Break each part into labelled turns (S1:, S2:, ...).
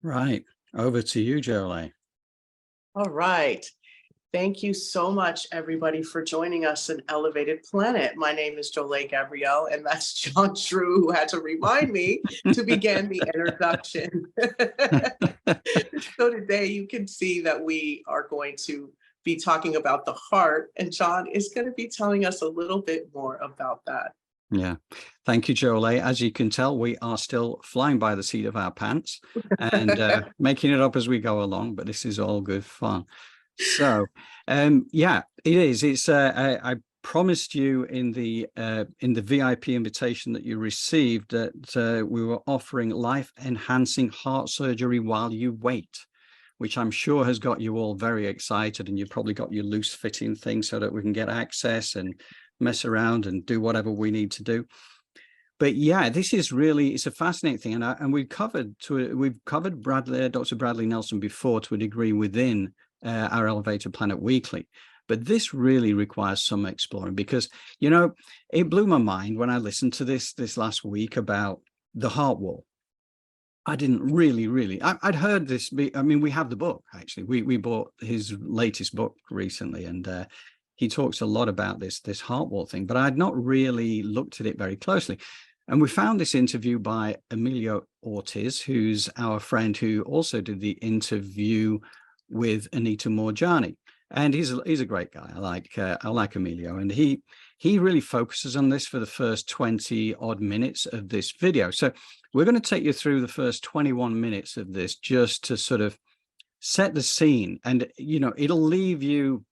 S1: Right. Over to you, Jolie.
S2: All right. Thank you so much, everybody, for joining us in Elevated Planet. My name is Jolie Gabrielle, and that's John Drew, who had to remind me to begin the introduction. So today you can see that we are going to be talking about the heart, and John is going to be telling us a little bit more about that.
S1: Yeah. Thank you, Jolie. As you can tell, we are still flying by the seat of our pants and making it up as we go along, but this is all good fun. So, yeah, it is. It's I promised you in the VIP invitation that you received that we were offering life-enhancing heart surgery while you wait, which I'm sure has got you all very excited, and you've probably got your loose fitting thing so that we can get access and mess around and do whatever we need to do. But yeah, this is really, it's a fascinating thing. And we've covered Dr. Bradley Nelson before to a degree within our Elevated Planet Weekly. But this really requires some exploring because, it blew my mind when I listened to this last week about the heart wall. I didn't really, I'd heard this. We have the book, actually. We bought his latest book recently, and he talks a lot about this heart wall thing, but I'd not really looked at it very closely. And we found this interview by Emilio Ortiz, who's our friend who also did the interview with Anita Morjani. And he's a great guy. I like Emilio, and he really focuses on this for the first 20 odd minutes of this video. So we're going to take you through the first 21 minutes of this just to sort of set the scene, and it'll leave you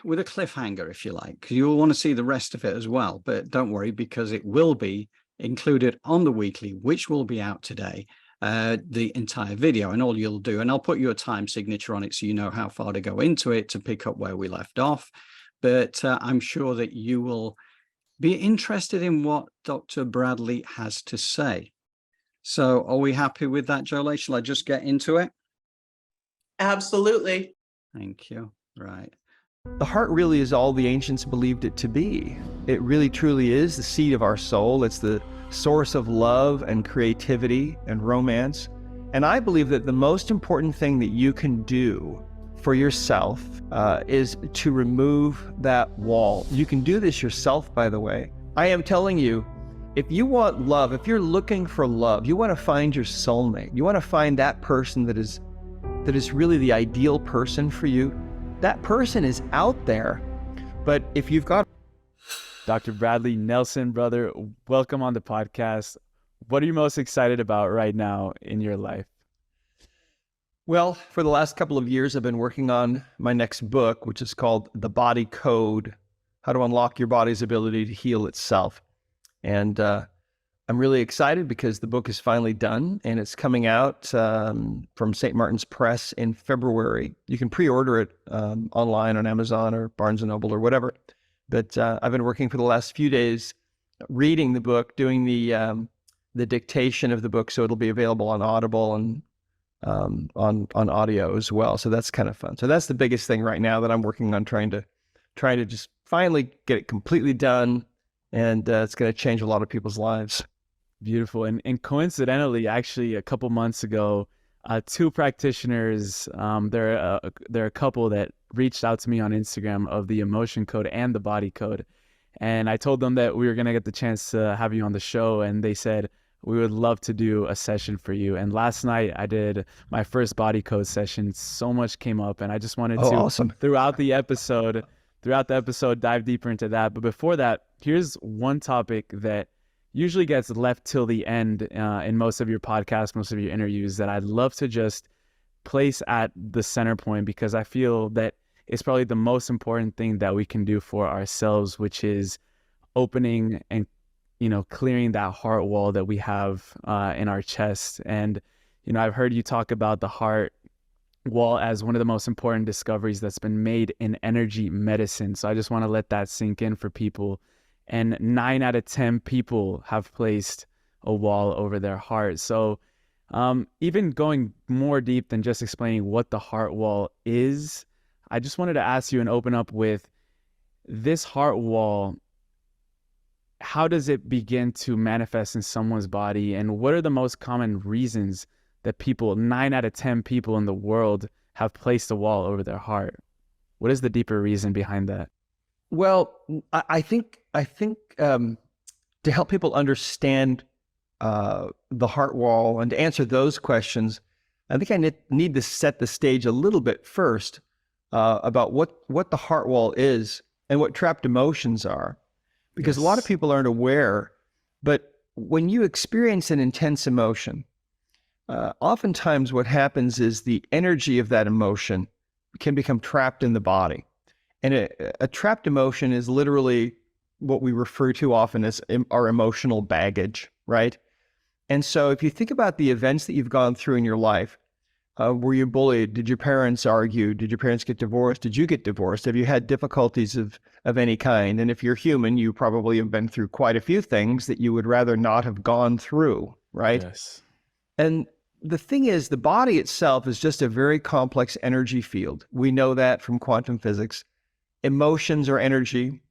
S1: with a cliffhanger, if you like, because you'll want to see the rest of it as well. But don't worry, because it will be included on the weekly, which will be out today, the entire video. And all you'll do, and I'll put your time signature on it so you know how far to go into it to pick up where we left off. But I'm sure that you will be interested in what Dr. Bradley has to say. So are we happy with that, Jolie? Shall I just get into it?
S2: Absolutely.
S1: Thank you. Right.
S3: The heart really is all the ancients believed it to be. It really truly is the seat of our soul. It's the source of love and creativity and romance. And I believe that the most important thing that you can do for yourself is to remove that wall. You can do this yourself, by the way. I am telling you, if you want love, if you're looking for love, you want to find your soulmate, you want to find that person that is really the ideal person for you, that person is out there. But if you've got...
S4: Dr. Bradley Nelson, brother, welcome on the podcast. What are you most excited about right now in your life?
S3: Well, for the last couple of years, I've been working on my next book, which is called The Body Code: How to Unlock Your Body's Ability to Heal Itself. And I'm really excited because the book is finally done and it's coming out from St. Martin's Press in February. You can pre-order it online on Amazon or Barnes & Noble or whatever. But I've been working for the last few days reading the book, doing the dictation of the book, so it'll be available on Audible and on audio as well. So that's kind of fun. So that's the biggest thing right now that I'm working on, trying to just finally get it completely done. And it's going to change a lot of people's lives.
S4: Beautiful. And coincidentally, actually, a couple months ago, two practitioners, they're a couple that reached out to me on Instagram of the emotion code and the body code. And I told them that we were going to get the chance to have you on the show. And they said, we would love to do a session for you. And last night I did my first body code session. So much came up, and I just wanted to,
S3: awesome.
S4: throughout the episode, dive deeper into that. But before that, here's one topic that usually gets left till the end in most of your podcasts, most of your interviews, that I'd love to just place at the center point, because I feel that it's probably the most important thing that we can do for ourselves, which is opening and clearing that heart wall that we have in our chest. And I've heard you talk about the heart wall as one of the most important discoveries that's been made in energy medicine. So I just want to let that sink in for people. And 9 out of 10 people have placed a wall over their heart. So even going more deep than just explaining what the heart wall is, I just wanted to ask you and open up with this heart wall. How does it begin to manifest in someone's body? And what are the most common reasons that 9 out of 10 people in the world have placed a wall over their heart? What is the deeper reason behind that?
S3: Well, I think to help people understand the heart wall and to answer those questions, I think I need to set the stage a little bit first about what the heart wall is and what trapped emotions are. Because a lot of people aren't aware, but when you experience an intense emotion, oftentimes what happens is the energy of that emotion can become trapped in the body. And a trapped emotion is literally what we refer to often as our emotional baggage, right? And so if you think about the events that you've gone through in your life, were you bullied? Did your parents argue? Did your parents get divorced? Did you get divorced? Have you had difficulties of any kind? And if you're human, you probably have been through quite a few things that you would rather not have gone through, right?
S4: Yes.
S3: And the thing is, the body itself is just a very complex energy field. We know that from quantum physics. Emotions are energy.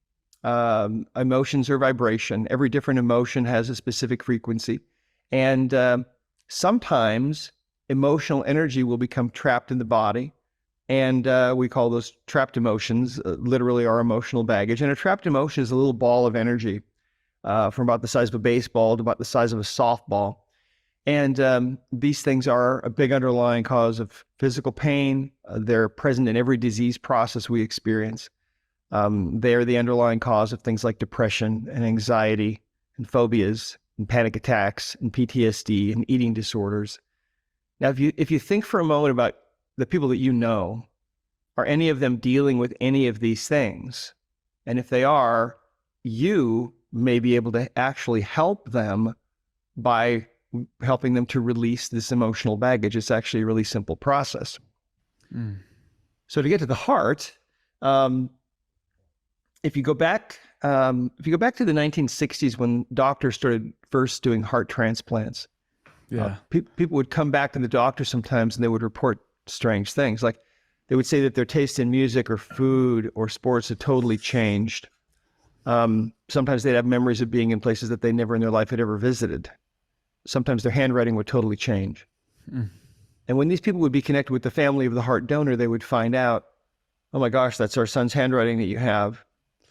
S3: Emotions are vibration. Every different emotion has a specific frequency. And sometimes emotional energy will become trapped in the body. And we call those trapped emotions, literally our emotional baggage. And a trapped emotion is a little ball of energy from about the size of a baseball to about the size of a softball. And these things are a big underlying cause of physical pain. They're present in every disease process we experience. They are the underlying cause of things like depression and anxiety and phobias and panic attacks and PTSD and eating disorders. Now, if you think for a moment about the people that you know, are any of them dealing with any of these things? And if they are, you may be able to actually help them by helping them to release this emotional baggage. It's actually a really simple process. So to get to the heart, if you go back to the 1960s when doctors started first doing heart transplants, people would come back to the doctor sometimes and they would report strange things. Like they would say that their taste in music or food or sports had totally changed. Sometimes they'd have memories of being in places that they never in their life had ever visited. Sometimes their handwriting would totally change. And when these people would be connected with the family of the heart donor, they would find out, oh my gosh, that's our son's handwriting that you have.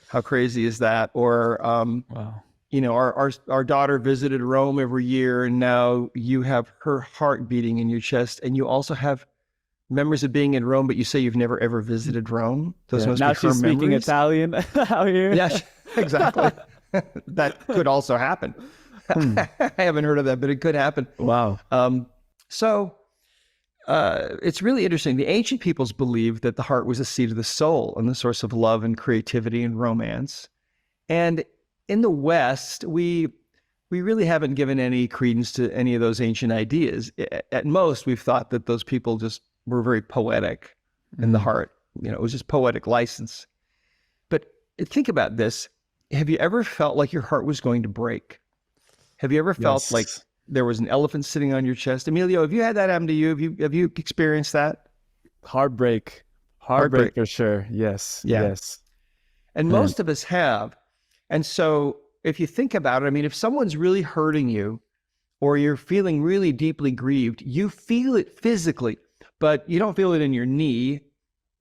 S3: How crazy is that? Or,
S4: wow.
S3: You know, our daughter visited Rome every year and now you have her heart beating in your chest and you also have memories of being in Rome, but you say you've never ever visited Rome. Those must
S4: now
S3: be her
S4: she's speaking
S3: memories.
S4: Italian out here.
S3: Yeah, exactly. That could also happen. I haven't heard of that, but it could happen.
S4: Wow.
S3: So it's really interesting. The ancient peoples believed that the heart was the seat of the soul and the source of love and creativity and romance. And in the West, we really haven't given any credence to any of those ancient ideas. At most, we've thought that those people just were very poetic in the heart. You know, it was just poetic license. But think about this. Have you ever felt like your heart was going to break? Have you ever felt like there was an elephant sitting on your chest? Emilio, have you had that happen to you? Have you experienced that?
S4: Heartbreak for sure. Yes.
S3: Yeah.
S4: Yes.
S3: And most of us have. And so if you think about it, I mean, if someone's really hurting you or you're feeling really deeply grieved, you feel it physically, but you don't feel it in your knee,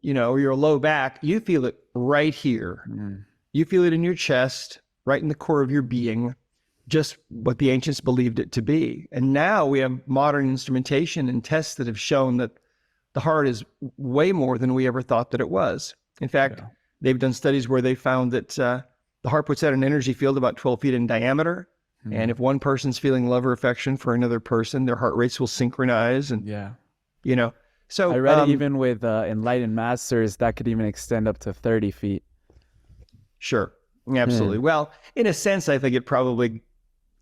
S3: you know, or your low back. You feel it right here. You feel it in your chest, right in the core of your being. Just what the ancients believed it to be. And now we have modern instrumentation and tests that have shown that the heart is way more than we ever thought that it was. In fact, they've done studies where they found that the heart puts out an energy field about 12 feet in diameter. And if one person's feeling love or affection for another person, their heart rates will synchronize. And, you know, so
S4: I read it even with enlightened masters that could even extend up to 30 feet.
S3: Sure. Absolutely. Well, in a sense, I think it probably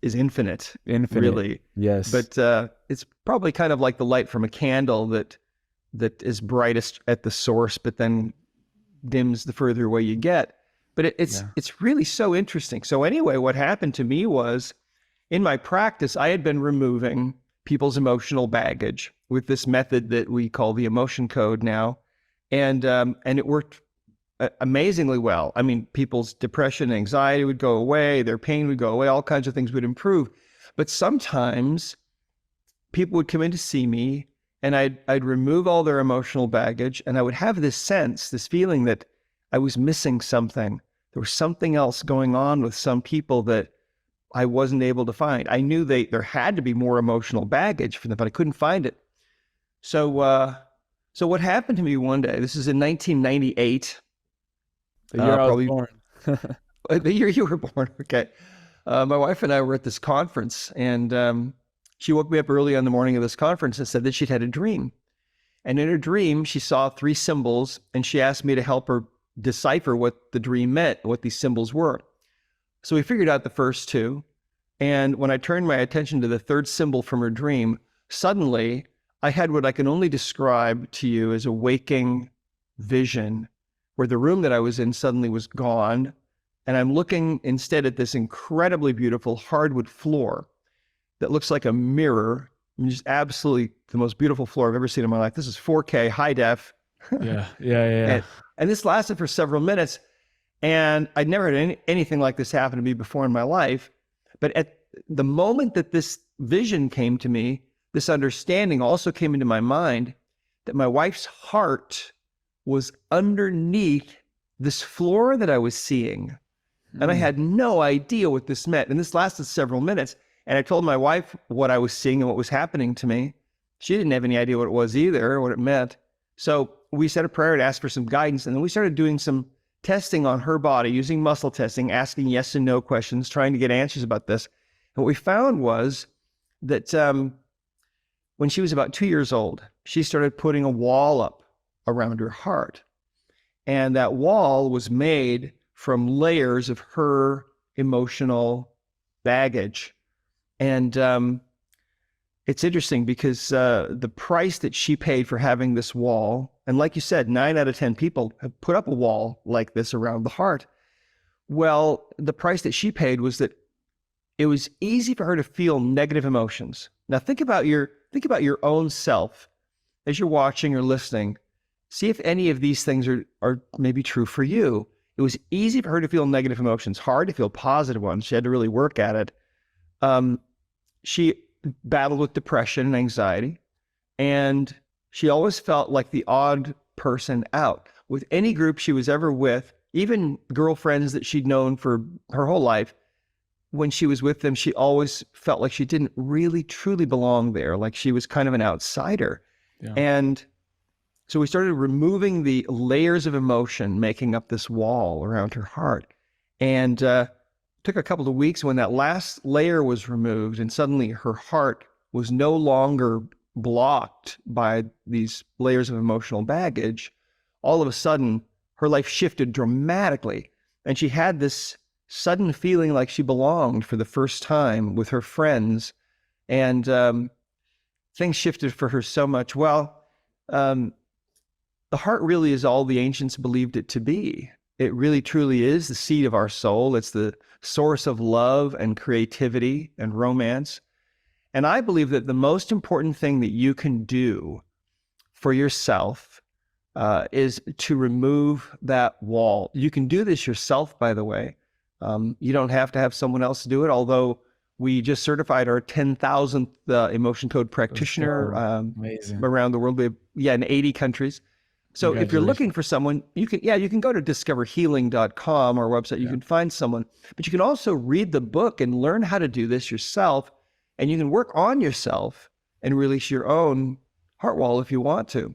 S3: is infinite, really.
S4: Yes.
S3: But it's probably kind of like the light from a candle that is brightest at the source, but then dims the further away you get. But it's really so interesting. So anyway, what happened to me was, in my practice, I had been removing people's emotional baggage with this method that we call the emotion code now, and it worked amazingly well. I mean, people's depression and anxiety would go away, their pain would go away, all kinds of things would improve. But sometimes people would come in to see me, and I'd remove all their emotional baggage, and I would have this sense, this feeling that I was missing something. There was something else going on with some people that I wasn't able to find. I knew there had to be more emotional baggage for them, but I couldn't find it. So so what happened to me one day, this is in 1998.
S4: The year I was born.
S3: The year you were born, okay. My wife and I were at this conference, and she woke me up early on the morning of this conference and said that she'd had a dream. And in her dream, she saw 3 symbols, and she asked me to help her decipher what the dream meant, what these symbols were. So we figured out the first 2. And when I turned my attention to the 3rd symbol from her dream, suddenly I had what I can only describe to you as a waking vision, where the room that I was in suddenly was gone. And I'm looking instead at this incredibly beautiful hardwood floor that looks like a mirror. I mean, just absolutely the most beautiful floor I've ever seen in my life. This is 4K, high def.
S4: Yeah.
S3: And this lasted for several minutes. And I'd never had anything like this happen to me before in my life. But at the moment that this vision came to me, this understanding also came into my mind that my wife's heart was underneath this floor that I was seeing. And I had no idea what this meant. And this lasted several minutes. And I told my wife what I was seeing and what was happening to me. She didn't have any idea what it was either, or what it meant. So we said a prayer to ask for some guidance. And then we started doing some testing on her body, using muscle testing, asking yes and no questions, trying to get answers about this. And what we found was that when she was about 2 years old, she started putting a wall up around her heart. And that wall was made from layers of her emotional baggage. And it's interesting because the price that she paid for having this wall, and like you said, 9 out of 10 people have put up a wall like this around the heart. Well, the price that she paid was that it was easy for her to feel negative emotions. Now think about your own self as you're watching or listening. See if any of these things are maybe true for you. It was easy for her to feel negative emotions, hard to feel positive ones. She had to really work at it. She battled with depression and anxiety, and she always felt like the odd person out. With any group she was ever with, even girlfriends that she'd known for her whole life, when she was with them, she always felt like she didn't really truly belong there, like she was kind of an outsider.
S4: Yeah.
S3: And so we started removing the layers of emotion making up this wall around her heart. And took a couple of weeks when that last layer was removed, and suddenly her heart was no longer blocked by these layers of emotional baggage. All of a sudden, her life shifted dramatically, and she had this sudden feeling like she belonged for the first time with her friends. And things shifted for her so much. Well, the heart really is all the ancients believed it to be. It really truly is the seat of our soul. It's the source of love and creativity and romance. And I believe that the most important thing that you can do for yourself is to remove that wall. You can do this yourself, by the way. You don't have to have someone else do it, although we just certified our 10,000th emotion code practitioner around the world. We have, in 80 countries. So if you're looking for someone, you can go to discoverhealing.com, our website. You can find someone, but you can also read the book and learn how to do this yourself. And you can work on yourself and release your own heart wall if you want to.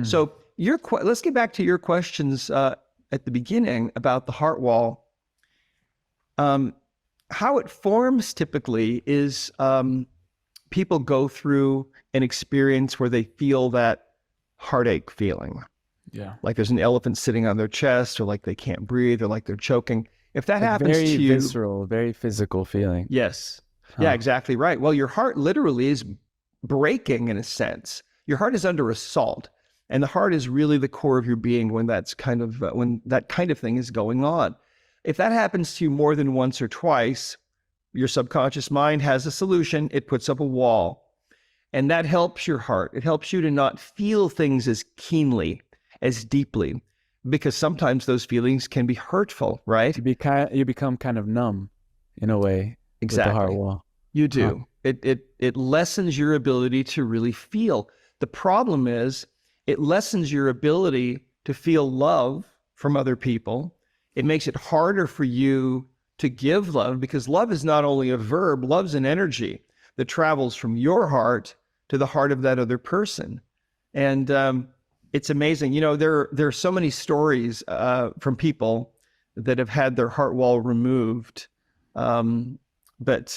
S3: So let's get back to your questions at the beginning about the heart wall. How it forms typically is people go through an experience where they feel that heartache feeling.
S4: Yeah.
S3: Like there's an elephant sitting on their chest, or like they can't breathe, or like they're choking. If that happens
S4: very
S3: to you,
S4: visceral, very physical feeling.
S3: Yes. Yeah, exactly right. Well, your heart literally is breaking in a sense. Your heart is under assault, and the heart is really the core of your being when that kind of thing is going on. If that happens to you more than once or twice, your subconscious mind has a solution. It puts up a wall, and that helps your heart. It helps you to not feel things as keenly, as deeply, because sometimes those feelings can be hurtful, right?
S4: You become kind of numb in a way.
S3: Exactly.
S4: With the heart wall.
S3: You do. It lessens your ability to really feel. The problem is it lessens your ability to feel love from other people. It makes it harder for you to give love, because love is not only a verb, love's an energy that travels from your heart to the heart of that other person. And it's amazing. You know, there are so many stories from people that have had their heart wall removed. But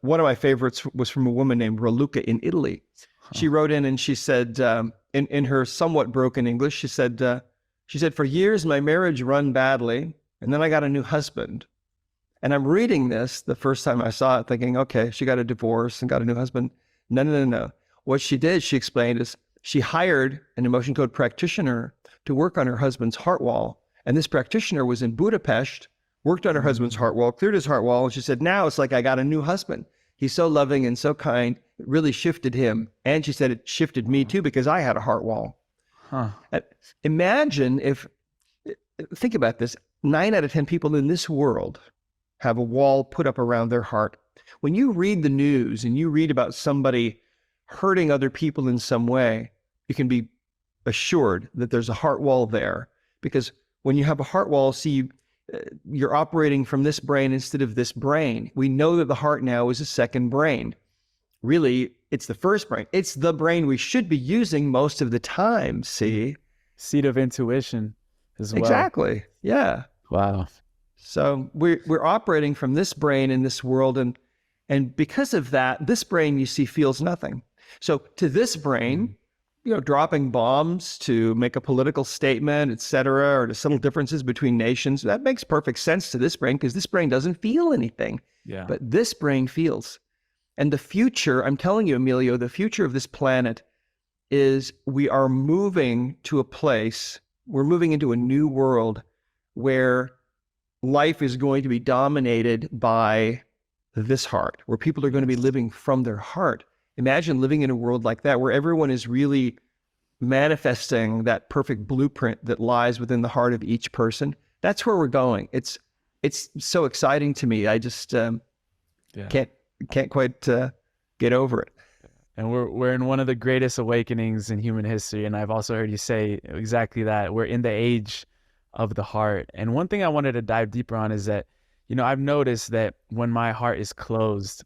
S3: one of my favorites was from a woman named Raluca in Italy. She wrote in and she said, in her somewhat broken English, she said, for years my marriage run badly, and then I got a new husband. And I'm reading this the first time I saw it thinking, okay, she got a divorce and got a new husband. No. What she did, she explained, is she hired an emotion code practitioner to work on her husband's heart wall. And this practitioner was in Budapest, worked on her husband's heart wall, cleared his heart wall. And she said, now it's like I got a new husband. He's so loving and so kind. It really shifted him. And she said it shifted me too, because I had a heart wall. Imagine think about this, 9 out of 10 people in this world have a wall put up around their heart. When you read the news and you read about somebody hurting other people in some way, you can be assured that there's a heart wall there. Because when you have a heart wall, see, you're operating from this brain instead of this brain. We know that the heart now is a second brain. Really, it's the first brain. It's the brain we should be using most of the time, see?
S4: Seat of intuition as well.
S3: Exactly, yeah.
S4: Wow.
S3: So we're operating from this brain in this world, and because of that, this brain, you see, feels nothing. So to this brain, you know, dropping bombs to make a political statement, et cetera, or to settle differences between nations, that makes perfect sense to this brain, because this brain doesn't feel anything.
S4: Yeah.
S3: But this brain feels. And the future, I'm telling you, Emilio, the future of this planet is we are moving to a place, we're moving into a new world where life is going to be dominated by this heart, where people are going to be living from their heart. Imagine living in a world like that, where everyone is really manifesting that perfect blueprint that lies within the heart of each person. That's where we're going. It's so exciting to me. I just can't quite get over it.
S4: And we're in one of the greatest awakenings in human history. And I've also heard you say exactly that. We're in the age of the heart. And one thing I wanted to dive deeper on is that, you know, I've noticed that when my heart is closed,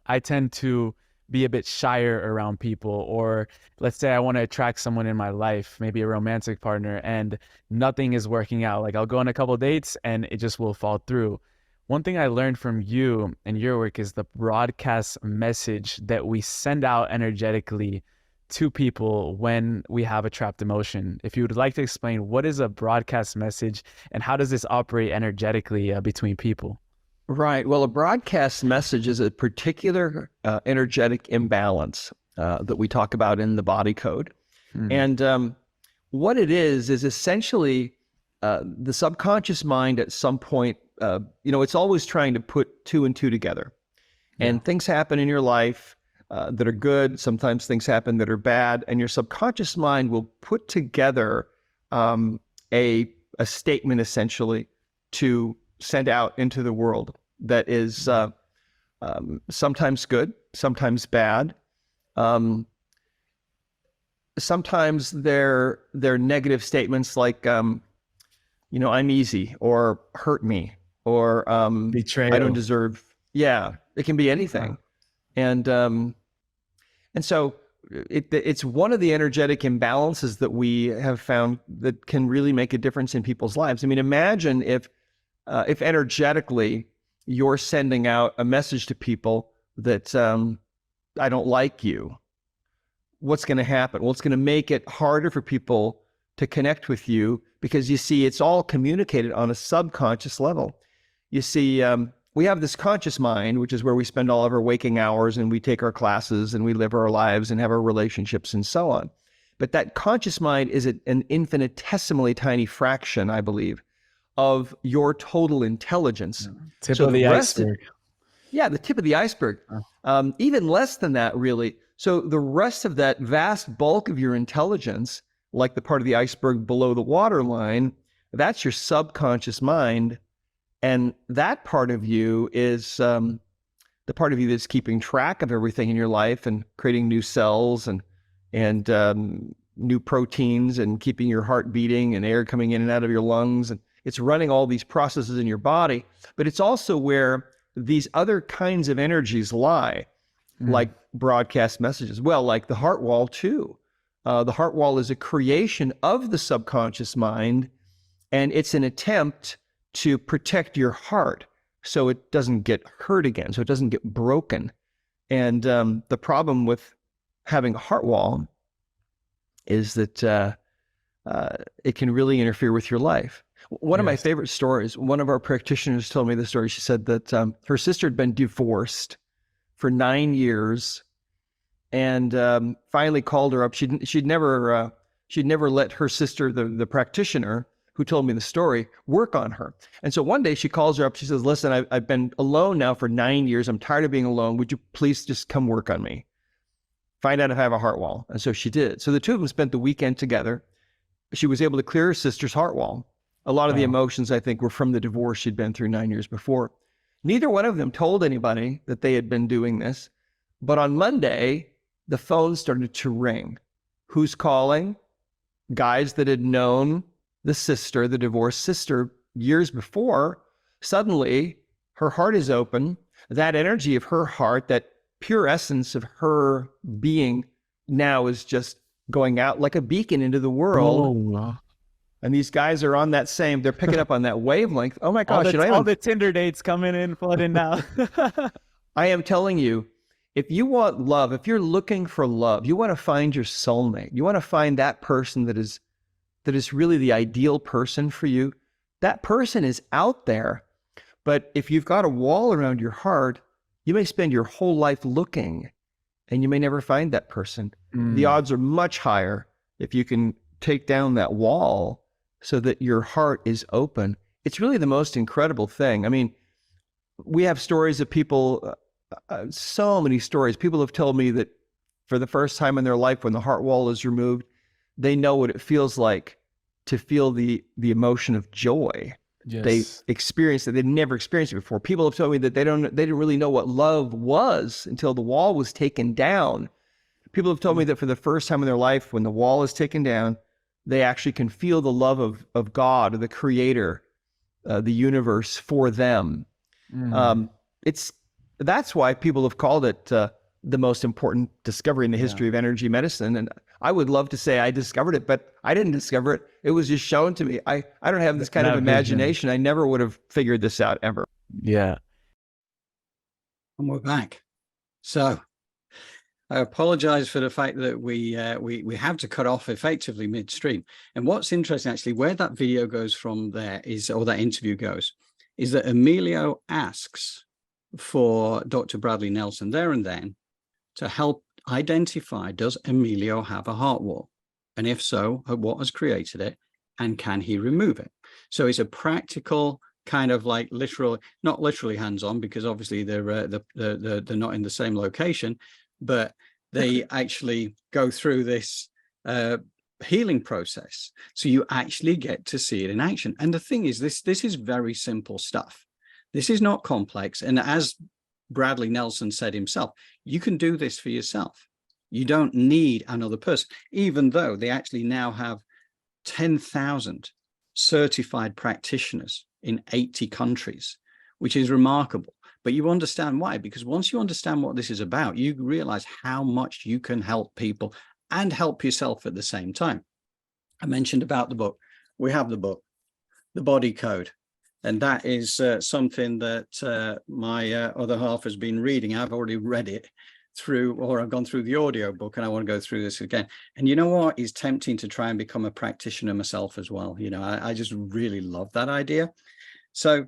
S4: I tend to be a bit shyer around people. Or let's say I want to attract someone in my life, maybe a romantic partner, and nothing is working out. Like I'll go on a couple of dates and it just will fall through. One thing I learned from you and your work is the broadcast message that we send out energetically to people when we have a trapped emotion. If you would like to explain, what is a broadcast message and how does this operate energetically between people?
S3: Right. Well, a broadcast message is a particular energetic imbalance that we talk about in the body code. And what it is essentially the subconscious mind at some point, you know, it's always trying to put 2 and 2 together. And things happen in your life that are good. Sometimes things happen that are bad. And your subconscious mind will put together a statement essentially to send out into the world that is sometimes good, sometimes bad. Sometimes they're negative statements like, you know, I'm easy, or hurt me, or
S4: betrayal.
S3: I don't deserve. Yeah, it can be anything. And so it's one of the energetic imbalances that we have found that can really make a difference in people's lives. I mean, imagine if energetically you're sending out a message to people that I don't like you. What's going to happen? Well, it's going to make it harder for people to connect with you, because you see, it's all communicated on a subconscious level. You see, we have this conscious mind, which is where we spend all of our waking hours and we take our classes and we live our lives and have our relationships and so on. But that conscious mind is an infinitesimally tiny fraction, I believe, of your total intelligence.
S4: Tip of the iceberg.
S3: Yeah, the tip of the iceberg. Even less than that, really. So the rest of that vast bulk of your intelligence, like the part of the iceberg below the waterline, that's your subconscious mind. And that part of you is the part of you that's keeping track of everything in your life and creating new cells and new proteins and keeping your heart beating and air coming in and out of your lungs. And it's running all these processes in your body, but it's also where these other kinds of energies lie, like broadcast messages. Well, like the heart wall too. The heart wall is a creation of the subconscious mind, and it's an attempt to protect your heart so it doesn't get hurt again, so it doesn't get broken. And the problem with having a heart wall is that it can really interfere with your life. One of my favorite stories, one of our practitioners told me the story. She said that her sister had been divorced for 9 years, and finally called her up. She'd never let her sister, the practitioner who told me the story, work on her. And so one day she calls her up. She says, listen, I've been alone now for 9 years. I'm tired of being alone. Would you please just come work on me? Find out if I have a heart wall. And so she did. So the two of them spent the weekend together. She was able to clear her sister's heart wall. A lot of the emotions, I think, were from the divorce she'd been through 9 years before. Neither one of them told anybody that they had been doing this. But on Monday, the phone started to ring. Who's calling? Guys that had known the sister, the divorced sister, years before. Suddenly, her heart is open. That energy of her heart, that pure essence of her being, now is just going out like a beacon into the world.
S4: Oh, wow.
S3: And these guys are on that same, they're picking up on that wavelength. Oh my gosh.
S4: All the Tinder dates coming in, flooding now.
S3: I am telling you, if you want love, if you're looking for love, you want to find your soulmate, you want to find that person that is really the ideal person for you, that person is out there. But if you've got a wall around your heart, you may spend your whole life looking and you may never find that person. The odds are much higher if you can take down that wall so that your heart is open. It's really the most incredible thing. I mean, we have stories of people, so many stories. People have told me that for the first time in their life, when the heart wall is removed, they know what it feels like to feel the emotion of joy.
S4: Yes.
S3: They experienced it. They'd never experienced it before. People have told me that they didn't really know what love was until the wall was taken down. People have told me that for the first time in their life, when the wall is taken down, they actually can feel the love of God, or the Creator, the universe for them. That's why people have called it the most important discovery in the history of energy medicine. And I would love to say I discovered it, but I didn't discover it. It was just shown to me. I don't have this kind of imagination. I never would have figured this out ever.
S4: Yeah.
S1: And we're back. So I apologize for the fact that we have to cut off effectively midstream. And what's interesting, actually, where that video goes from there is, or that interview goes, is that Emilio asks for Dr. Bradley Nelson there and then to help identify, does Emilio have a heart wall? And if so, what has created it? And can he remove it? So it's a practical kind of like literal, not literally hands-on, because obviously they're not in the same location, but they actually go through this healing process. So you actually get to see it in action. And the thing is, this is very simple stuff. This is not complex. And as Bradley Nelson said himself, you can do this for yourself. You don't need another person, even though they actually now have 10,000 certified practitioners in 80 countries, which is remarkable. But you understand why, because once you understand what this is about, you realize how much you can help people and help yourself at the same time. I mentioned about the book. We have the book, The Body Code. And that is something that my other half has been reading. I've already read it through, or I've gone through the audio book, and I want to go through this again. And you know what? It's tempting to try and become a practitioner myself as well. You know, I just really love that idea. So,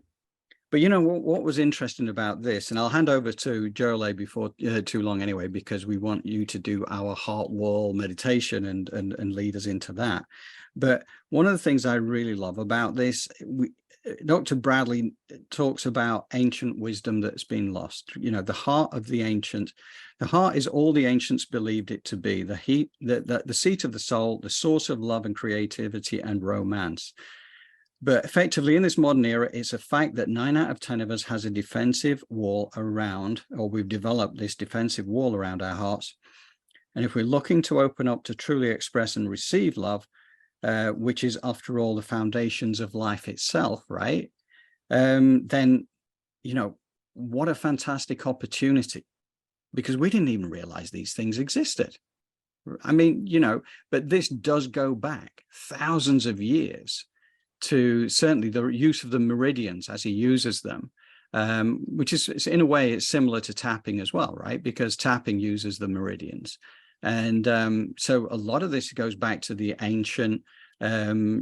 S1: but you know what was interesting about this, and I'll hand over to Jolie before too long anyway, because we want you to do our heart wall meditation and lead us into that. But one of the things I really love about this, Dr. Bradley talks about ancient wisdom that's been lost. You know, the heart of the ancient, the heart is all the ancients believed it to be, the seat of the soul, the source of love and creativity and romance. But effectively, in this modern era, it's a fact that 9 out of 10 of us has a defensive wall around, or we've developed this defensive wall around our hearts. And if we're looking to open up to truly express and receive love, which is, after all, the foundations of life itself, right? Then, you know, what a fantastic opportunity, because we didn't even realize these things existed. I mean, you know, but this does go back thousands of years to certainly the use of the meridians as he uses them, which is, in a way, it's similar to tapping as well, right? Because tapping uses the meridians. And so a lot of this goes back to the ancient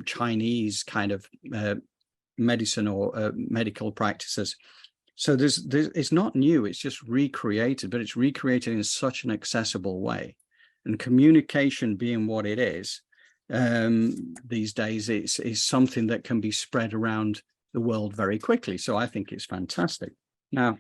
S1: Chinese kind of medicine or medical practices. So there's it's not new, it's just recreated, but it's recreated in such an accessible way. And communication being what it is, these days, it's something that can be spread around the world very quickly. So I think it's fantastic. Now,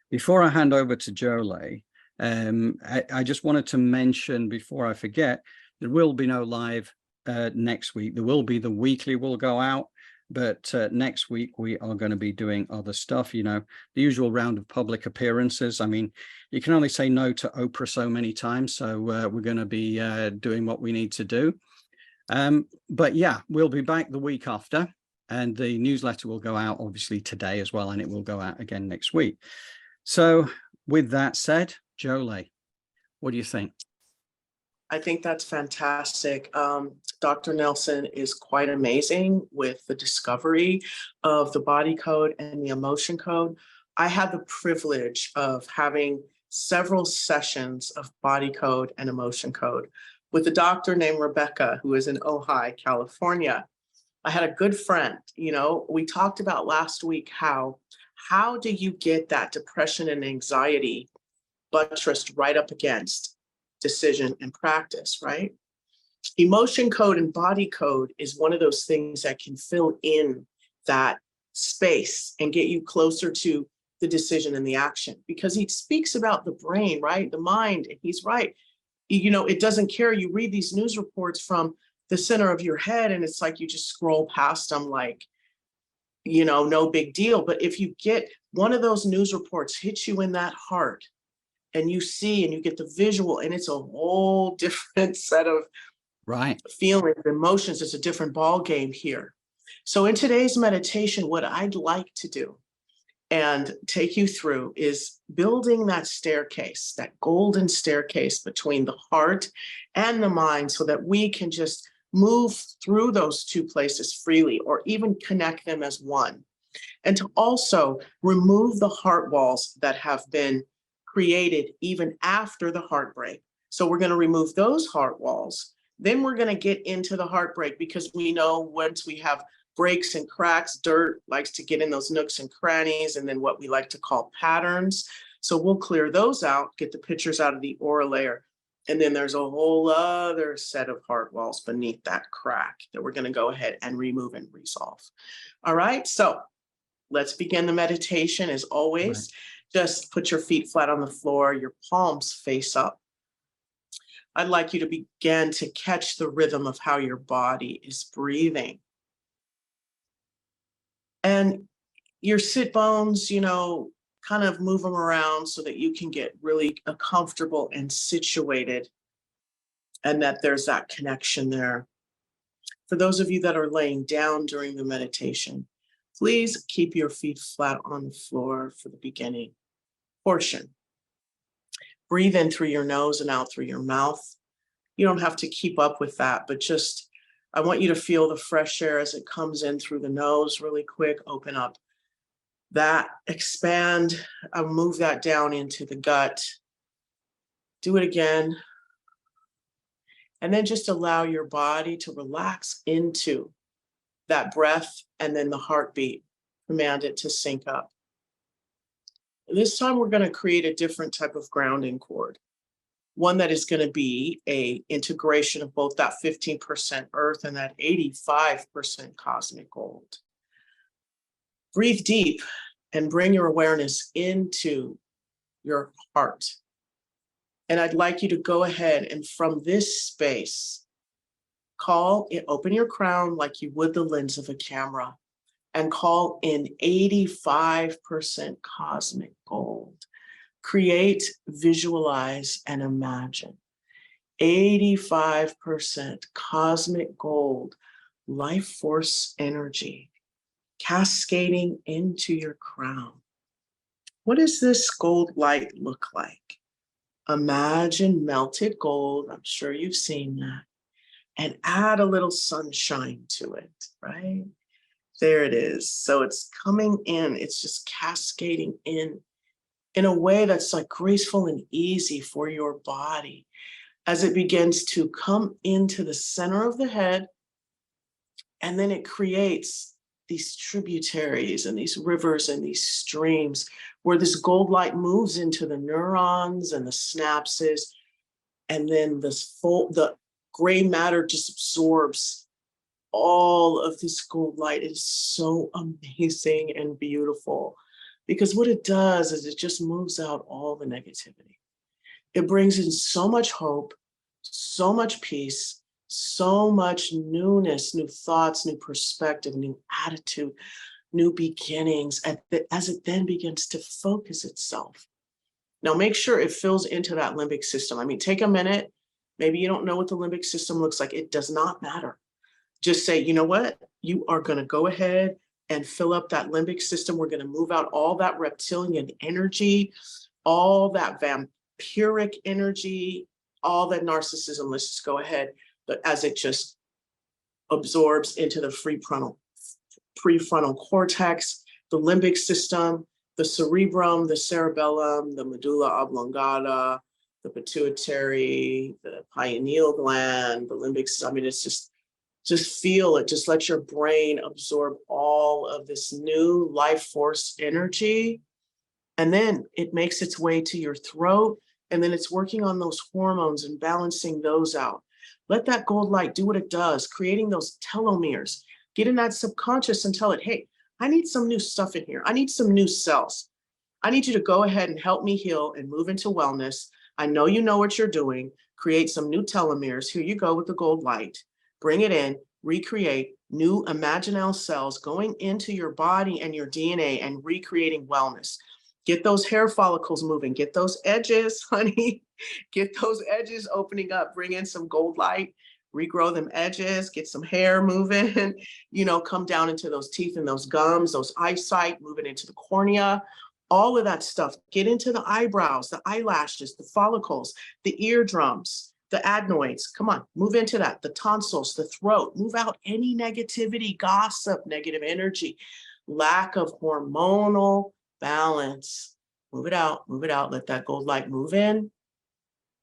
S1: before I hand over to Jolie, I just wanted to mention, before I forget, there will be no live next week. There will be the weekly will go out, but next week we are going to be doing other stuff, you know, the usual round of public appearances. I mean, you can only say no to Oprah so many times, so we're going to be doing what we need to do. But yeah, we'll be back the week after, and the newsletter will go out obviously today as well, and it will go out again next week. So with that said, Jolie, what do you think?
S2: I think that's fantastic. Dr. Nelson is quite amazing with the discovery of the body code and the emotion code. I had the privilege of having several sessions of body code and emotion code with a doctor named Rebecca, who is in Ojai, California. I had a good friend, you know, we talked about last week how do you get that depression and anxiety buttressed right up against decision and practice, right? Emotion code and body code is one of those things that can fill in that space and get you closer to the decision and the action, because he speaks about the brain, right? The mind, and he's right. You know, it doesn't care. You read these news reports from the center of your head and it's like you just scroll past them like, you know, no big deal. But if you get one of those news reports hits you in that heart, and you see and you get the visual, and it's a whole different set of feelings, emotions. It's a different ball game here. So in today's meditation, what I'd like to do and take you through is building that staircase, that golden staircase between the heart and the mind, so that we can just move through those two places freely, or even connect them as one. And to also remove the heart walls that have been created even after the heartbreak. So we're going to remove those heart walls. Then we're going to get into the heartbreak, because we know once we have breaks and cracks, dirt likes to get in those nooks and crannies, and then what we like to call patterns. So we'll clear those out, get the pictures out of the aura layer. And then there's a whole other set of heart walls beneath that crack that we're going to go ahead and remove and resolve. All right, so let's begin the meditation. As always, just put your feet flat on the floor, your palms face up. I'd like you to begin to catch the rhythm of how your body is breathing. And your sit bones, you know, kind of move them around so that you can get really comfortable and situated, and that there's that connection there. For those of you that are laying down during the meditation, please keep your feet flat on the floor for the beginning portion. Breathe in through your nose and out through your mouth. You don't have to keep up with that, but just, I want you to feel the fresh air as it comes in through the nose really quick. Open up that, expand, move that down into the gut. Do it again. And then just allow your body to relax into that breath, and then the heartbeat. Command it to sync up. This time we're going to create a different type of grounding cord. One that is going to be an integration of both that 15% earth and that 85% cosmic gold. Breathe deep and bring your awareness into your heart. And I'd like you to go ahead and from this space, Open your crown like you would the lens of a camera, and call in 85% cosmic gold. Create, visualize, and imagine 85% cosmic gold, life force energy cascading into your crown. What does this gold light look like? Imagine melted gold. I'm sure you've seen that. And add a little sunshine to it, right? There it is. So it's coming in. It's just cascading in a way that's like graceful and easy for your body as it begins to come into the center of the head. And then it creates these tributaries and these rivers and these streams where this gold light moves into the neurons and the synapses. And then the gray matter just absorbs all of this gold light. It is so amazing and beautiful, because what it does is it just moves out all the negativity. It brings in so much hope, so much peace, so much newness, new thoughts, new perspective, new attitude, new beginnings, as it then begins to focus itself. Now, make sure it fills into that limbic system. I mean, take a minute. Maybe you don't know what the limbic system looks like. It does not matter. Just say, you know what? You are going to go ahead and fill up that limbic system. We're going to move out all that reptilian energy, all that vampiric energy, all that narcissism. Let's just go ahead. But as it just absorbs into the prefrontal cortex, the limbic system, the cerebrum, the cerebellum, the medulla oblongata, the pituitary, the pineal gland, the limbic system. I mean, it's just feel it. Just let your brain absorb all of this new life force energy. And then it makes its way to your throat. And then it's working on those hormones and balancing those out. Let that gold light do what it does, creating those telomeres. Get in that subconscious and tell it, hey, I need some new stuff in here. I need some new cells. I need you to go ahead and help me heal and move into wellness. I know you know what you're doing. Create some new telomeres. Here you go with the gold light. Bring it in, recreate new imaginal cells going into your body and your DNA and recreating wellness. Get those hair follicles moving. Get those edges, honey. Get those edges opening up. Bring in some gold light. Regrow them edges. Get some hair moving. Come down into those teeth and those gums, those eyesight, moving into the cornea. All of that stuff. Get into the eyebrows, the eyelashes, the follicles, the eardrums, the adenoids. Come on, move into that. The tonsils, the throat. Move out any negativity, gossip, negative energy, lack of hormonal balance. Move it out, move it out. Let that gold light move in.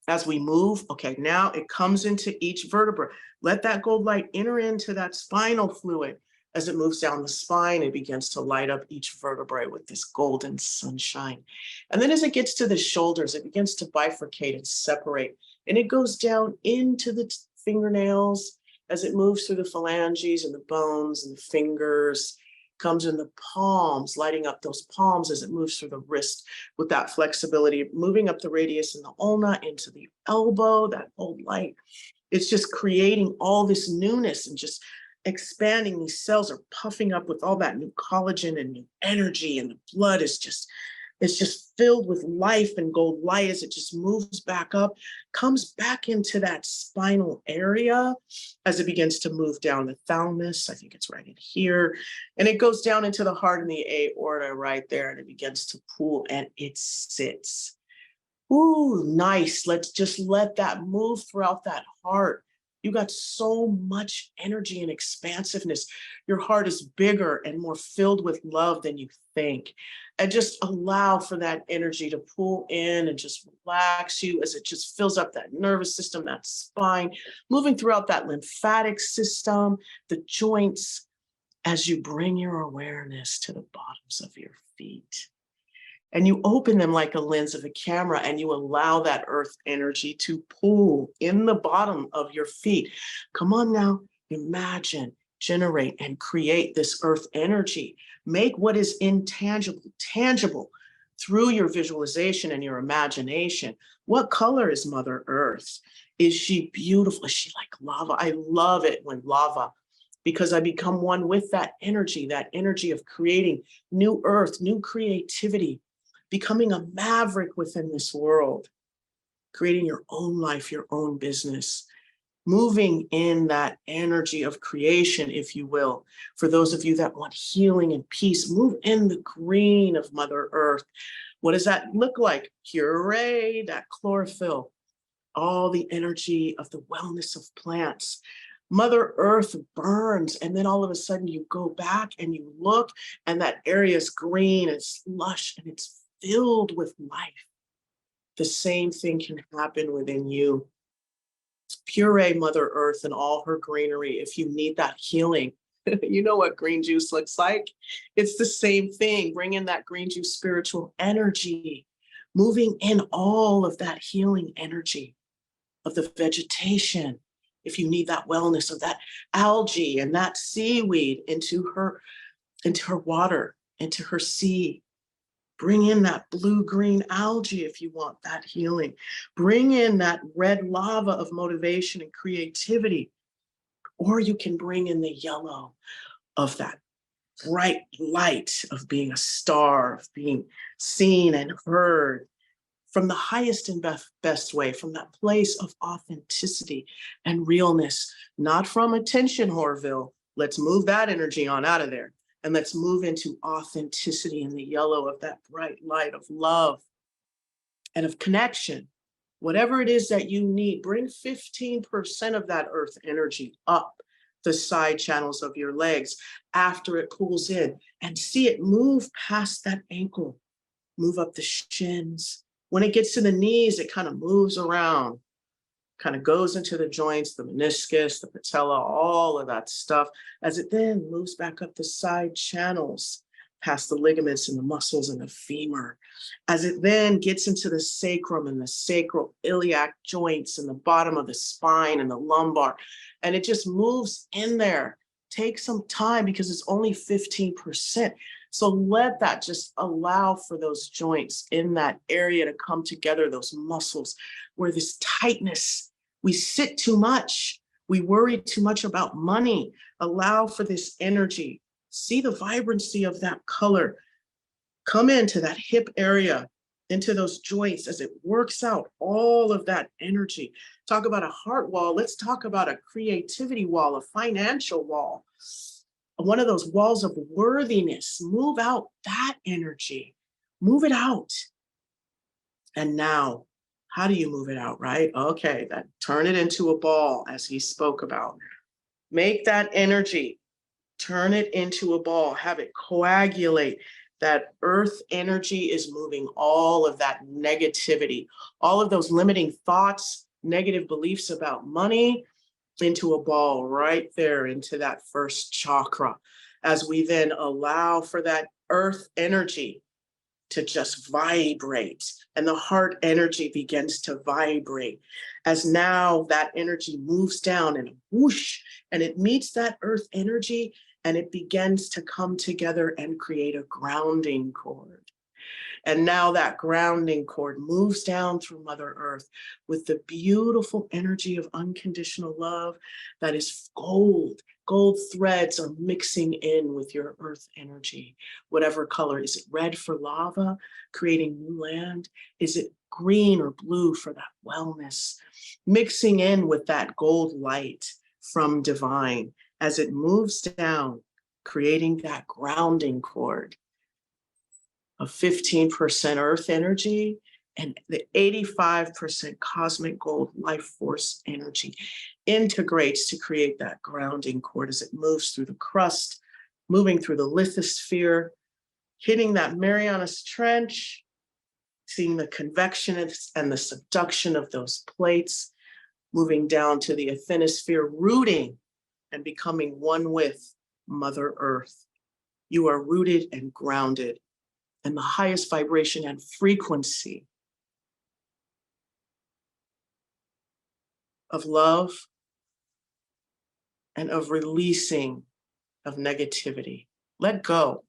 S2: As we move, okay, now it comes into each vertebra. Let that gold light enter into that spinal fluid. As it moves down the spine, it begins to light up each vertebrae with this golden sunshine. And then as it gets to the shoulders, it begins to bifurcate and separate. And it goes down into the fingernails as it moves through the phalanges and the bones and the fingers. Comes in the palms, lighting up those palms as it moves through the wrist with that flexibility, moving up the radius and the ulna into the elbow, that gold light. It's just creating all this newness and just expanding. These cells are puffing up with all that new collagen and new energy, and the blood is just, it's just filled with life and gold light as it just moves back up, comes back into that spinal area as it begins to move down the thalamus. I think it's right in here. And it goes down into the heart and the aorta right there, and it begins to pool and it sits. Ooh, nice. Let's just let that move throughout that heart. You got so much energy and expansiveness. Your heart is bigger and more filled with love than you think. And just allow for that energy to pull in and just relax you as it just fills up that nervous system, that spine, moving throughout that lymphatic system, the joints, as you bring your awareness to the bottoms of your feet. And you open them like a lens of a camera, and you allow that earth energy to pool in the bottom of your feet. Come on now, imagine, generate, and create this earth energy. Make what is intangible tangible through your visualization and your imagination. What color is Mother Earth? Is she beautiful? Is she like lava? I love it when lava, because I become one with that energy of creating new earth, new creativity, becoming a maverick within this world, creating your own life, your own business, moving in that energy of creation, if you will. For those of you that want healing and peace, move in the green of Mother Earth. What does that look like? Puree, that chlorophyll, all the energy of the wellness of plants. Mother Earth burns, and then all of a sudden you go back and you look, and that area is green, it's lush, and it's filled with life. The same thing can happen within you. Puree Mother Earth and all her greenery if you need that healing. You know what green juice looks like. It's the same thing. Bring in that green juice spiritual energy, moving in all of that healing energy of the vegetation. If you need that wellness of that algae and that seaweed into her water, into her sea. Bring in that blue-green algae if you want that healing. Bring in that red lava of motivation and creativity. Or you can bring in the yellow of that bright light of being a star, of being seen and heard from the highest and best way, from that place of authenticity and realness, not from attention whoreville. Let's move that energy on out of there. And let's move into authenticity in the yellow of that bright light of love and of connection. Whatever it is that you need, bring 15% of that earth energy up the side channels of your legs after it pulls in, and see it move past that ankle, move up the shins. When it gets to the knees, it kind of moves around, kind of goes into the joints, the meniscus, the patella, all of that stuff, as it then moves back up the side channels, past the ligaments and the muscles and the femur, as it then gets into the sacrum and the sacral iliac joints and the bottom of the spine and the lumbar, and it just moves in there. Take some time because it's only 15%. So let that just allow for those joints in that area to come together, those muscles where this tightness, we sit too much, we worry too much about money. Allow for this energy. See the vibrancy of that color. Come into that hip area, into those joints as it works out all of that energy. Talk about a heart wall. Let's talk about a creativity wall, a financial wall, one of those walls of worthiness. Move out that energy. Move it out. And now, how do you move it out, right? Okay, turn it into a ball, as he spoke about. Make that energy, turn it into a ball, have it coagulate. That earth energy is moving all of that negativity, all of those limiting thoughts, negative beliefs about money, into a ball right there into that first chakra, as we then allow for that earth energy to just vibrate, and the heart energy begins to vibrate as now that energy moves down and whoosh, and it meets that earth energy, and it begins to come together and create a grounding cord. And now that grounding cord moves down through Mother Earth with the beautiful energy of unconditional love that is gold. Gold threads are mixing in with your earth energy. Whatever color, is it red for lava, creating new land? Is it green or blue for that wellness? Mixing in with that gold light from divine as it moves down, creating that grounding cord of 15% earth energy and the 85% cosmic gold life force energy integrates to create that grounding cord as it moves through the crust, moving through the lithosphere, hitting that Marianas Trench, seeing the convection and the subduction of those plates, moving down to the asthenosphere, rooting and becoming one with Mother Earth. You are rooted and grounded in the highest vibration and frequency of love and of releasing of negativity. Let go.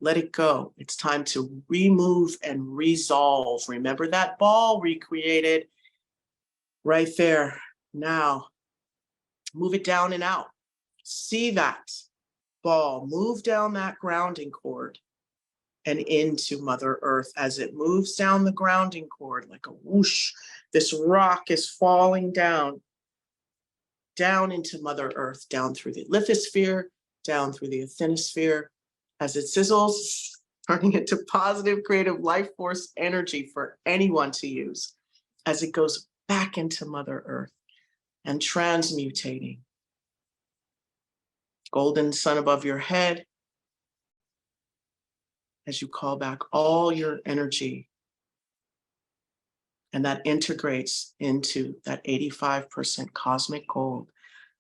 S2: Let it go. It's time to remove and resolve. Remember that ball recreated right there. Now, move it down and out. See that ball move down that grounding cord and into Mother Earth. As it moves down the grounding cord like a whoosh, this rock is falling down into Mother Earth, down through the lithosphere, down through the asthenosphere. As it sizzles, turning into positive, creative life force energy for anyone to use. As it goes back into Mother Earth and transmutating. Golden sun above your head, as you call back all your energy. And that integrates into that 85% cosmic gold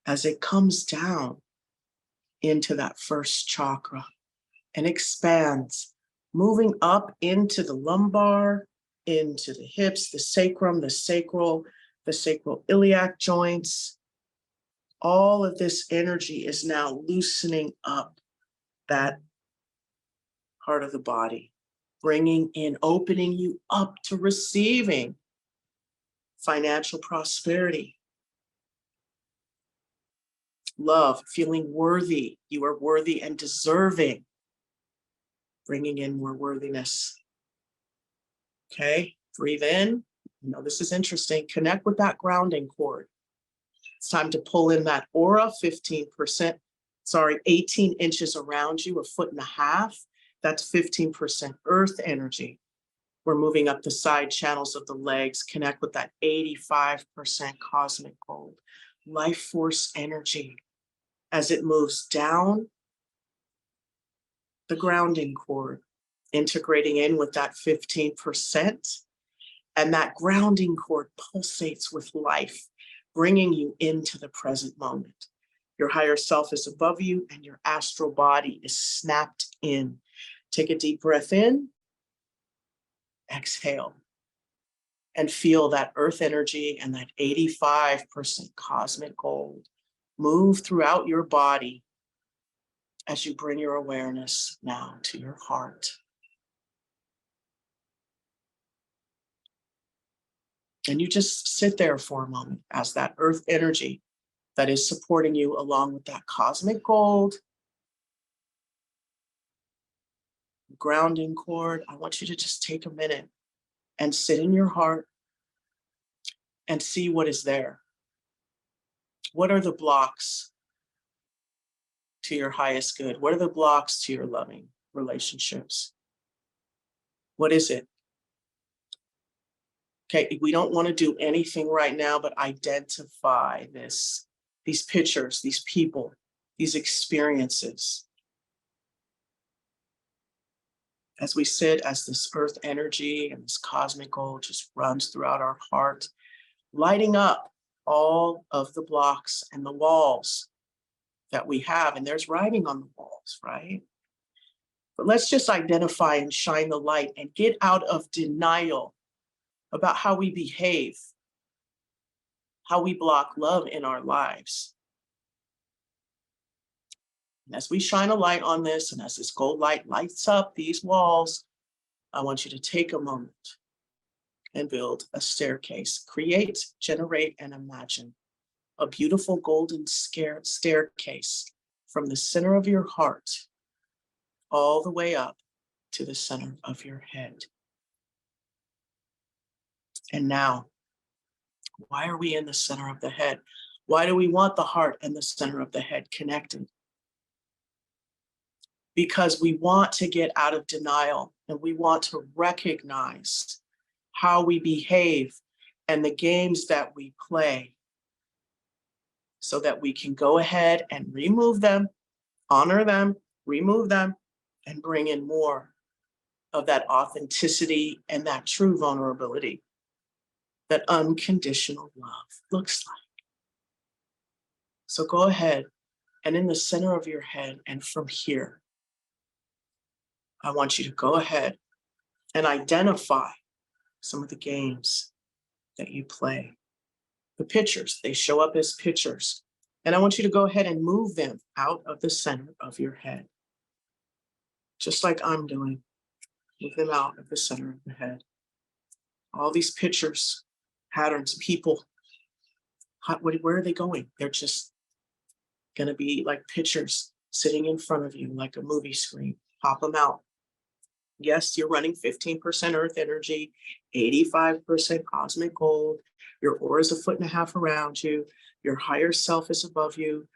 S2: as it comes down into that first chakra and expands, moving up into the lumbar, into the hips, the sacrum, the sacral iliac joints. All of this energy is now loosening up that part of the body, bringing in, opening you up to receiving financial prosperity, love, feeling worthy. You are worthy and deserving, bringing in more worthiness. Okay, breathe in. You know, this is interesting. Connect with that grounding cord. It's time to pull in that aura, 18 inches around you, 1.5 feet. That's 15% earth energy. We're moving up the side channels of the legs. Connect with that 85% cosmic gold. Life force energy as it moves down the grounding cord, integrating in with that 15%. And that grounding cord pulsates with life, bringing you into the present moment. Your higher self is above you and your astral body is snapped in. Take a deep breath in, exhale, and feel that earth energy and that 85% cosmic gold move throughout your body as you bring your awareness now to your heart. And you just sit there for a moment as that earth energy that is supporting you along with that cosmic gold, grounding cord. I want you to just take a minute and sit in your heart and see what is there. What are the blocks to your highest good? What are the blocks to your loving relationships? What is it? Okay, we don't want to do anything right now but identify these pictures, these people, these experiences. As we sit, as this earth energy and this cosmic gold just runs throughout our heart, lighting up all of the blocks and the walls that we have. And there's writing on the walls, right? But let's just identify and shine the light and get out of denial about how we behave, how we block love in our lives. And as we shine a light on this, and as this gold light lights up these walls, I want you to take a moment and build a staircase. Create, generate, and imagine a beautiful golden staircase from the center of your heart all the way up to the center of your head. And now, why are we in the center of the head? Why do we want the heart and the center of the head connected? Because we want to get out of denial and we want to recognize how we behave and the games that we play so that we can go ahead and remove them, honor them, remove them, and bring in more of that authenticity and that true vulnerability that unconditional love looks like. So go ahead and in the center of your head and from here, I want you to go ahead and identify some of the games that you play. The pictures, they show up as pictures. And I want you to go ahead and move them out of the center of your head. just like I'm doing. Move them out of the center of the head. All these pictures, patterns, people, where are they going? They're just going to be like pictures sitting in front of you, like a movie screen. Pop them out. Yes, you're running 15% earth energy, 85% cosmic gold. Your aura is 1.5 feet around you. Your higher self is above you.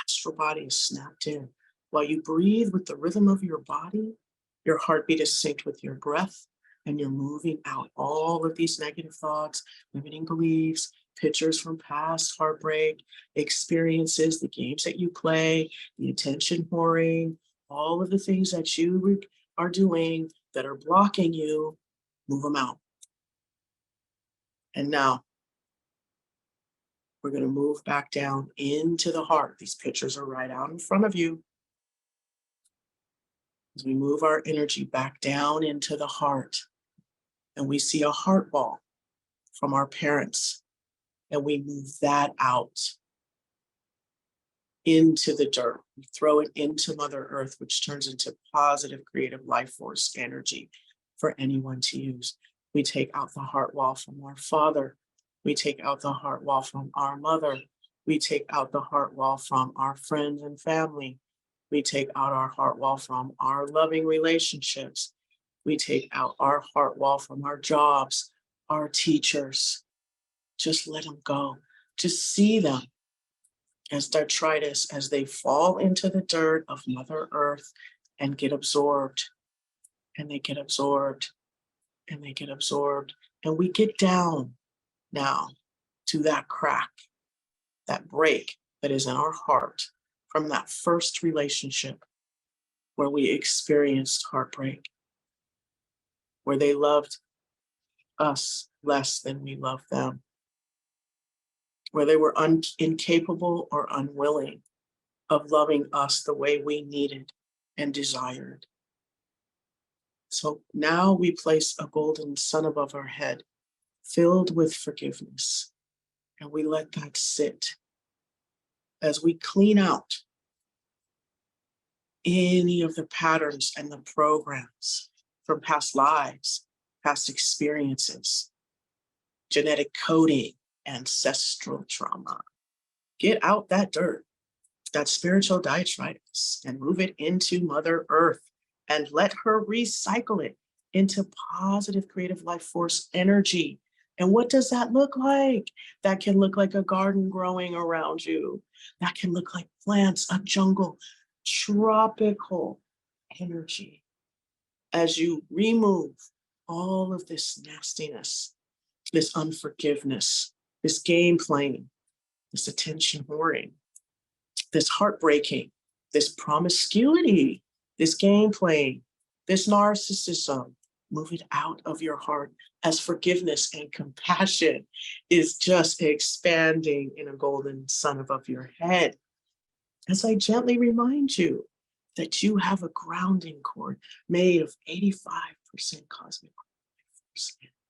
S2: Astral body is snapped in. While you breathe with the rhythm of your body, your heartbeat is synced with your breath, and you're moving out all of these negative thoughts, limiting beliefs, pictures from past heartbreak, experiences, the games that you play, the attention whoring, all of the things that you are doing that are blocking you, move them out. And now we're going to move back down into the heart. These pictures are right out in front of you. As we move our energy back down into the heart, and we see a heart wall from our parents, and we move that out into the dirt. We throw it into Mother Earth, which turns into positive creative life force energy for anyone to use. We take out the heart wall from our father. We take out the heart wall from our mother. We take out the heart wall from our friends and family. We take out our heart wall from our loving relationships. We take out our heart wall from our jobs, our teachers. Just let them go. Just see them as detritus, as they fall into the dirt of Mother Earth and get absorbed. And they get absorbed. And they get absorbed. And we get down now to that crack, that break that is in our heart from that first relationship where we experienced heartbreak, where they loved us less than we loved them, where they were incapable or unwilling of loving us the way we needed and desired. So now we place a golden sun above our head, filled with forgiveness, and we let that sit as we clean out any of the patterns and the programs from past lives, past experiences, genetic coding, ancestral trauma. Get out that dirt, that spiritual detritus, and move it into Mother Earth and let her recycle it into positive creative life force energy. And what does that look like? That can look like a garden growing around you. That can look like plants, a jungle, tropical energy. As you remove all of this nastiness, this unforgiveness, this game playing, this attention whoring, this heartbreaking, this promiscuity, this game playing, this narcissism, move it out of your heart as forgiveness and compassion is just expanding in a golden sun above your head. As I gently remind you that you have a grounding cord made of 85% cosmic force energy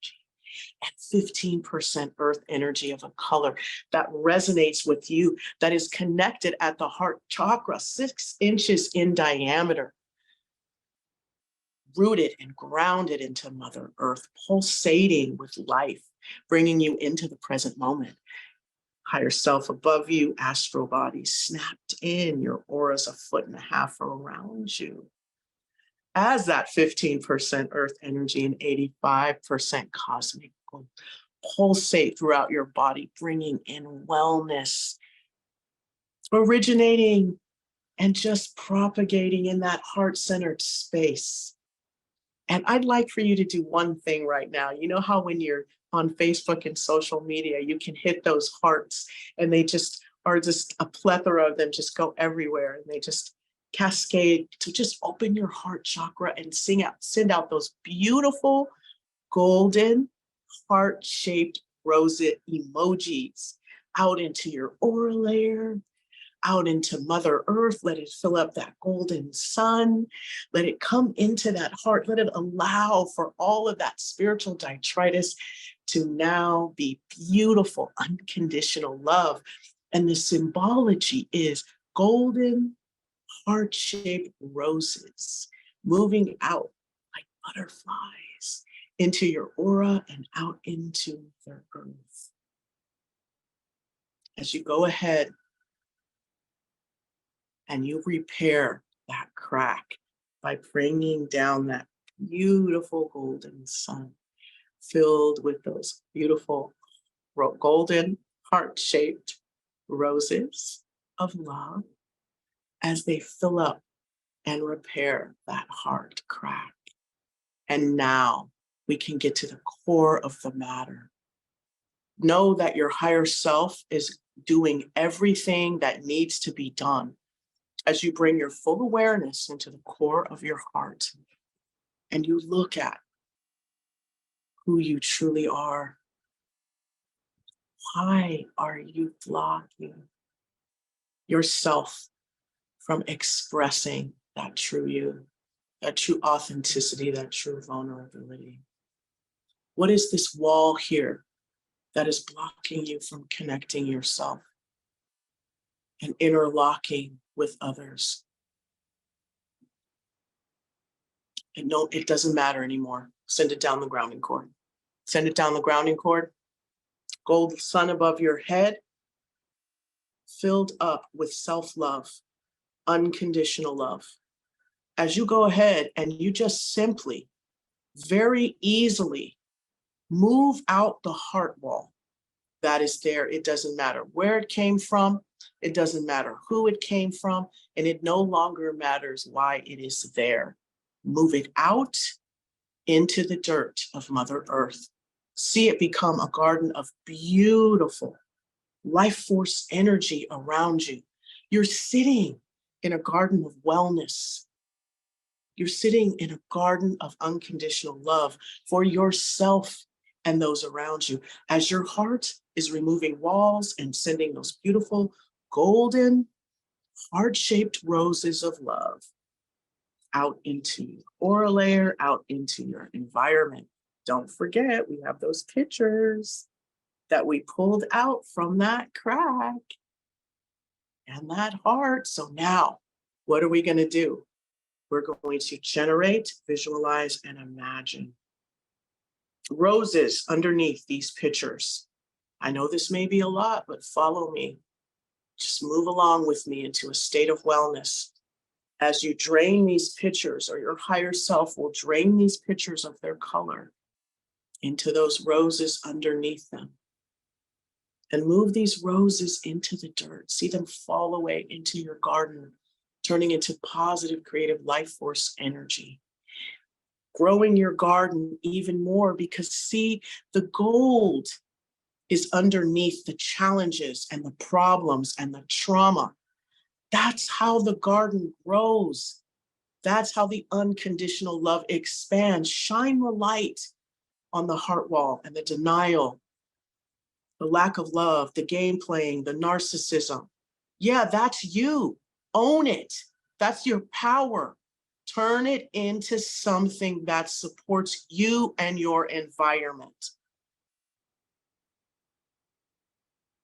S2: and 15% earth energy of a color that resonates with you, that is connected at the heart chakra, 6 inches in diameter, rooted and grounded into Mother Earth, pulsating with life, bringing you into the present moment. Higher self above you, astral body snapped in, your aura's 1.5 feet around you. As that 15% earth energy and 85% cosmic gold pulsate throughout your body, bringing in wellness, originating and just propagating in that heart-centered space. And I'd like for you to do one thing right now. You know how when you're on Facebook and social media, you can hit those hearts and they just are just a plethora of them just go everywhere and they just cascade. To just open your heart chakra and send out those beautiful golden heart-shaped rosette emojis out into your aura layer, out into Mother Earth. Let it fill up that golden sun. Let it come into that heart. Let it allow for all of that spiritual detritus to now be beautiful, unconditional love. And the symbology is golden heart-shaped roses moving out like butterflies into your aura and out into the earth. As you go ahead and you repair that crack by bringing down that beautiful golden sun filled with those beautiful golden heart-shaped roses of love as they fill up and repair that heart crack. And now we can get to the core of the matter. Know that your higher self is doing everything that needs to be done as you bring your full awareness into the core of your heart and you look at who you truly are. Why are you blocking yourself from expressing that true you, that true authenticity, that true vulnerability? What is this wall here that is blocking you from connecting yourself and interlocking with others? And no, it doesn't matter anymore. Send it down the grounding cord. Send it down the grounding cord. Gold sun above your head, filled up with self-love, unconditional love. As you go ahead and you just simply, very easily move out the heart wall that is there. It doesn't matter where it came from. It doesn't matter who it came from. And it no longer matters why it is there. Move it out into the dirt of Mother Earth. See it become a garden of beautiful life force energy around you. You're sitting in a garden of wellness. You're sitting in a garden of unconditional love for yourself and those around you, as your heart is removing walls and sending those beautiful golden heart-shaped roses of love out into your aura layer, out into your environment. Don't forget, we have those pictures that we pulled out from that crack and that heart. So now, what are we going to do? We're going to generate, visualize, and imagine roses underneath these pictures. I know this may be a lot, but follow me. Just move along with me into a state of wellness. As you drain these pictures, or your higher self will drain these pictures of their color into those roses underneath them. And move these roses into the dirt. See them fall away into your garden, turning into positive, creative life force energy. Growing your garden even more, because see, the gold is underneath the challenges and the problems and the trauma. That's how the garden grows. That's how the unconditional love expands. Shine the light on the heart wall and the denial, the lack of love, the game playing, the narcissism. Yeah, that's you. Own it. That's your power. Turn it into something that supports you and your environment.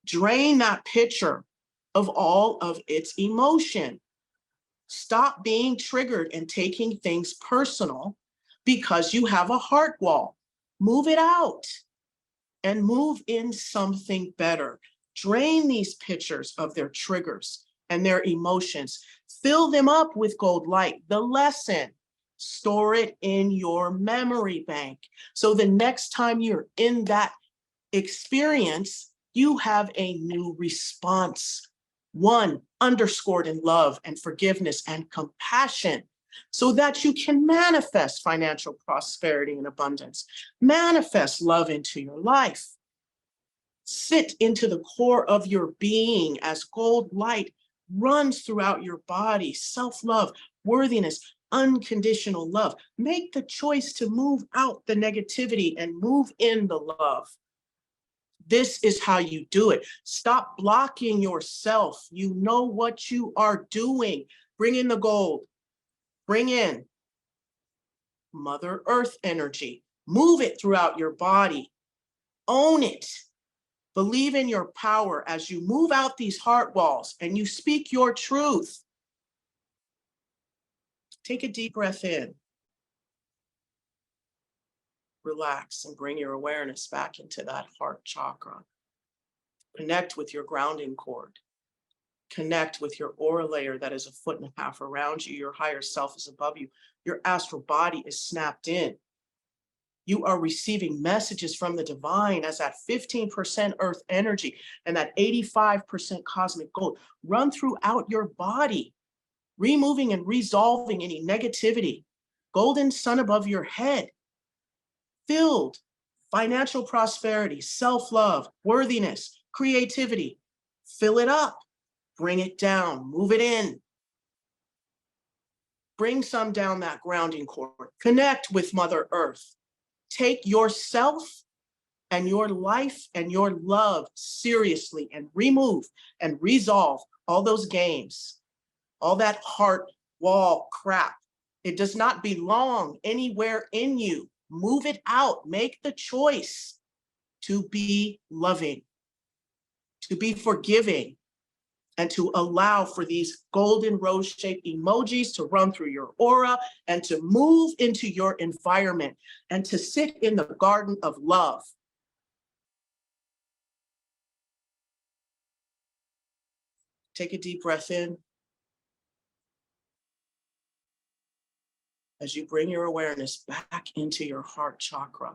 S2: Drain that pitcher of all of its emotion. Stop being triggered and taking things personal because you have a heart wall. Move it out and move in something better. Drain these pitchers of their triggers and their emotions. Fill them up with gold light, the lesson. Store it in your memory bank. So the next time you're in that experience, you have a new response. One underscored in love and forgiveness and compassion, so that you can manifest financial prosperity and abundance, manifest love into your life. Sit into the core of your being as gold light runs throughout your body, self-love, worthiness, unconditional love. Make the choice to move out the negativity and move in the love. This is how you do it. Stop blocking yourself. You know what you are doing. Bring in the gold. Bring in Mother Earth energy. Move it throughout your body. Own it. Believe in your power as you move out these heart walls and you speak your truth. Take a deep breath in. Relax and bring your awareness back into that heart chakra. Connect with your grounding cord. Connect with your aura layer that is 1.5 feet around you. Your higher self is above you. Your astral body is snapped in. You are receiving messages from the divine as that 15% earth energy and that 85% cosmic gold run throughout your body, removing and resolving any negativity. Golden sun above your head, filled financial prosperity, self-love, worthiness, creativity. Fill it up, bring it down, move it in. Bring some down that grounding cord. Connect with Mother Earth. Take yourself and your life and your love seriously and remove and resolve all those games, all that heart wall crap. It does not belong anywhere in you. Move it out. Make the choice to be loving, to be forgiving, and to allow for these golden rose-shaped emojis to run through your aura and to move into your environment and to sit in the garden of love. Take a deep breath in. As you bring your awareness back into your heart chakra.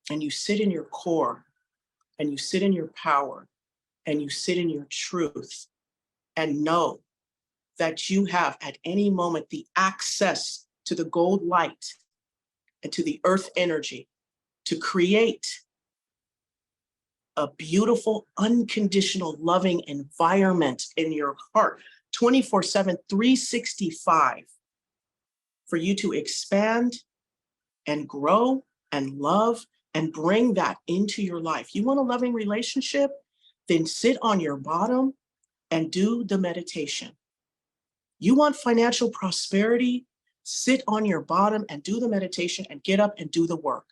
S2: And you sit in your core, and you sit in your power, and you sit in your truth, and know that you have at any moment the access to the gold light and to the earth energy to create a beautiful, unconditional, loving environment in your heart, 24/7, 365, for you to expand and grow and love and bring that into your life. You want a loving relationship? Then sit on your bottom and do the meditation. You want financial prosperity? Sit on your bottom and do the meditation and get up and do the work.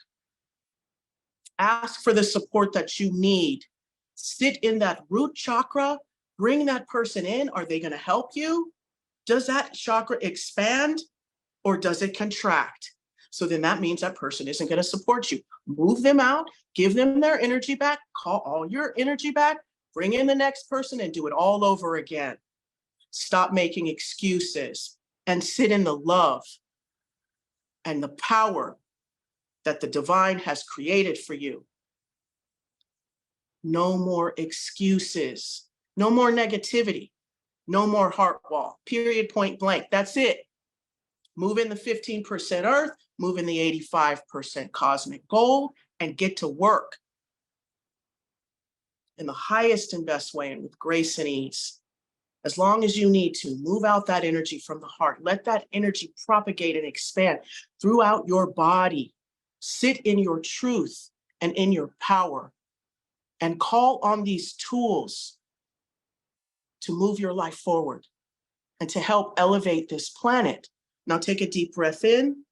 S2: Ask for the support that you need. Sit in that root chakra, bring that person in. Are they going to help you? Does that chakra expand or does it contract? So then that means that person isn't going to support you. Move them out, give them their energy back, call all your energy back, bring in the next person and do it all over again. Stop making excuses and sit in the love and the power that the divine has created for you. No more excuses, no more negativity, no more heart wall, period, point blank. That's it. Move in the 15% earth, move in the 85% cosmic gold, and get to work in the highest and best way and with grace and ease. As long as you need to, move out that energy from the heart. Let that energy propagate and expand throughout your body. Sit in your truth and in your power and call on these tools to move your life forward and to help elevate this planet. Now take a deep breath in,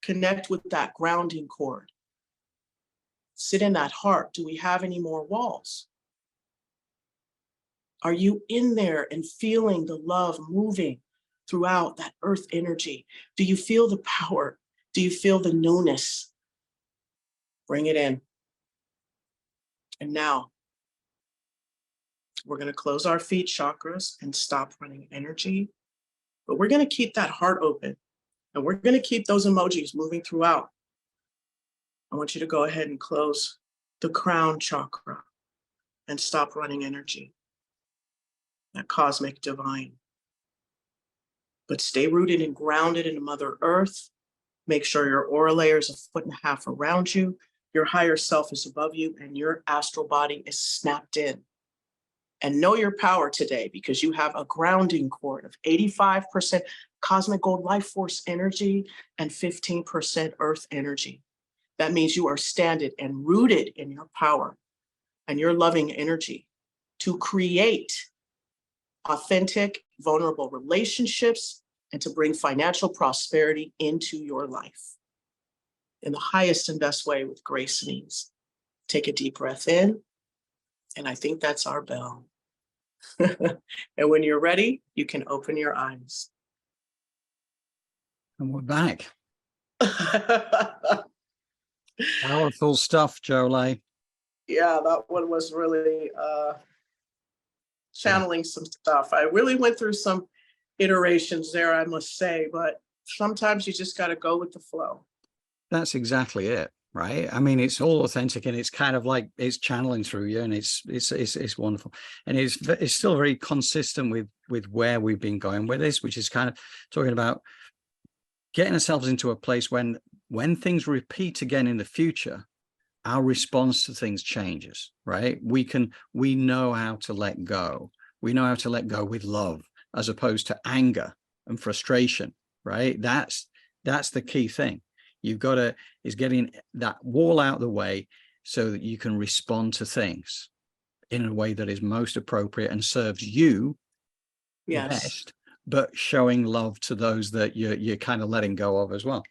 S2: connect with that grounding cord. Sit in that heart. Do we have any more walls? Are you in there and feeling the love moving throughout that earth energy? Do you feel the power? Do you feel the newness? Bring it in. And now we're going to close our feet chakras and stop running energy. But we're going to keep that heart open. And we're going to keep those emojis moving throughout. I want you to go ahead and close the crown chakra and stop running energy. That cosmic divine. But stay rooted and grounded in Mother Earth. Make sure your aura layer is 1.5 feet around you. Your higher self is above you and your astral body is snapped in. And know your power today because you have a grounding cord of 85% cosmic gold life force energy and 15% earth energy. That means you are standing and rooted in your power and your loving energy to create authentic, vulnerable relationships and to bring financial prosperity into your life in the highest and best way with grace and ease. Take a deep breath in, and I think that's our bell. And when you're ready, you can open your eyes.
S1: And we're back. Powerful stuff, Jolie.
S2: Yeah, that one was really channeling some stuff. I really went through some iterations there, I must say, but sometimes you just got to go with the flow.
S1: That's exactly it, right? I mean, it's all authentic, and it's kind of like it's channeling through you, and it's wonderful, and it's still very consistent with where we've been going with this, which is kind of talking about getting ourselves into a place when things repeat again in the future, our response to things changes, right? We know how to let go. We know how to let go with love, as opposed to anger and frustration, right? That's the key thing. You've got to, is getting that wall out of the way so that you can respond to things in a way that is most appropriate and serves you best, but showing love to those that you're kind of letting go of as well.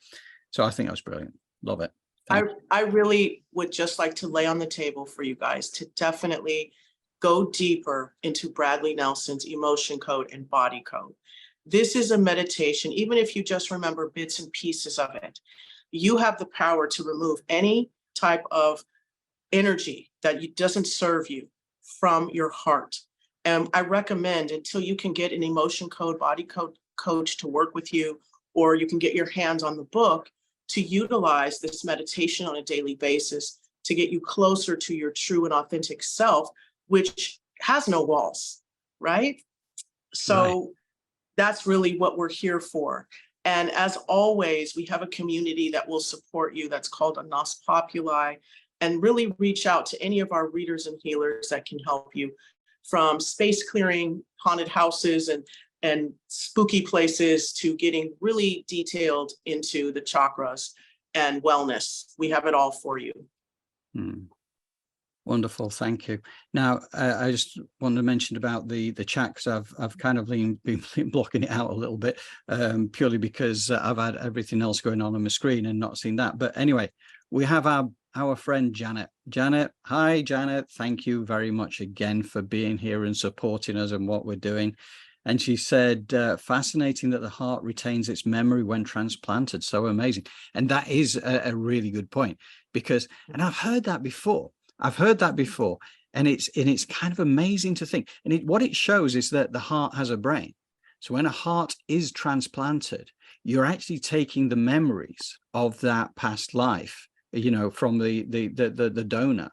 S1: So I think that was brilliant. Love it.
S2: I really would just like to lay on the table for you guys to definitely go deeper into Bradley Nelson's emotion code and body code. This is a meditation, even if you just remember bits and pieces of it, you have the power to remove any type of energy that doesn't serve you from your heart. And I recommend, until you can get an emotion code, body code coach to work with you, or you can get your hands on the book, to utilize this meditation on a daily basis to get you closer to your true and authentic self, which has no walls, right? So that's really what we're here for. And as always, we have a community that will support you that's called Anas Populi, and really reach out to any of our readers and healers that can help you, from space clearing, haunted houses, and spooky places, to getting really detailed into the chakras and wellness. We have it all for you.
S1: Wonderful, thank you. Now, I just wanted to mention about the chat, because I've kind of been blocking it out a little bit, purely because I've had everything else going on my screen and not seen that. But anyway, we have our friend Janet. Janet, hi Janet. Thank you very much again for being here and supporting us and what we're doing. And she said, fascinating that the heart retains its memory when transplanted. So amazing. And that is a really good point, because, and I've heard that before. And it's kind of amazing to think. And what it shows is that the heart has a brain. So when a heart is transplanted, you're actually taking the memories of that past life, from the donor,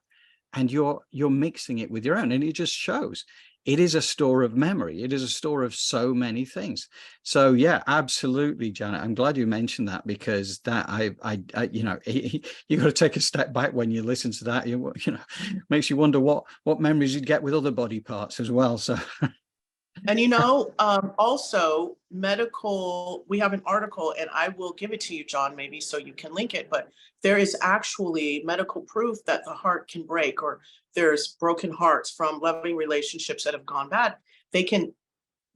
S1: and you're mixing it with your own. And it just shows. It is a store of memory. It is a store of so many things. So yeah, absolutely, Janet. I'm glad you mentioned that, because that you got to take a step back when you listen to that. Makes you wonder what memories you'd get with other body parts as well. So.
S2: And also medical, we have an article, and I will give it to you, John, maybe so you can link it, but there is actually medical proof that the heart can break, or there's broken hearts from loving relationships that have gone bad. They can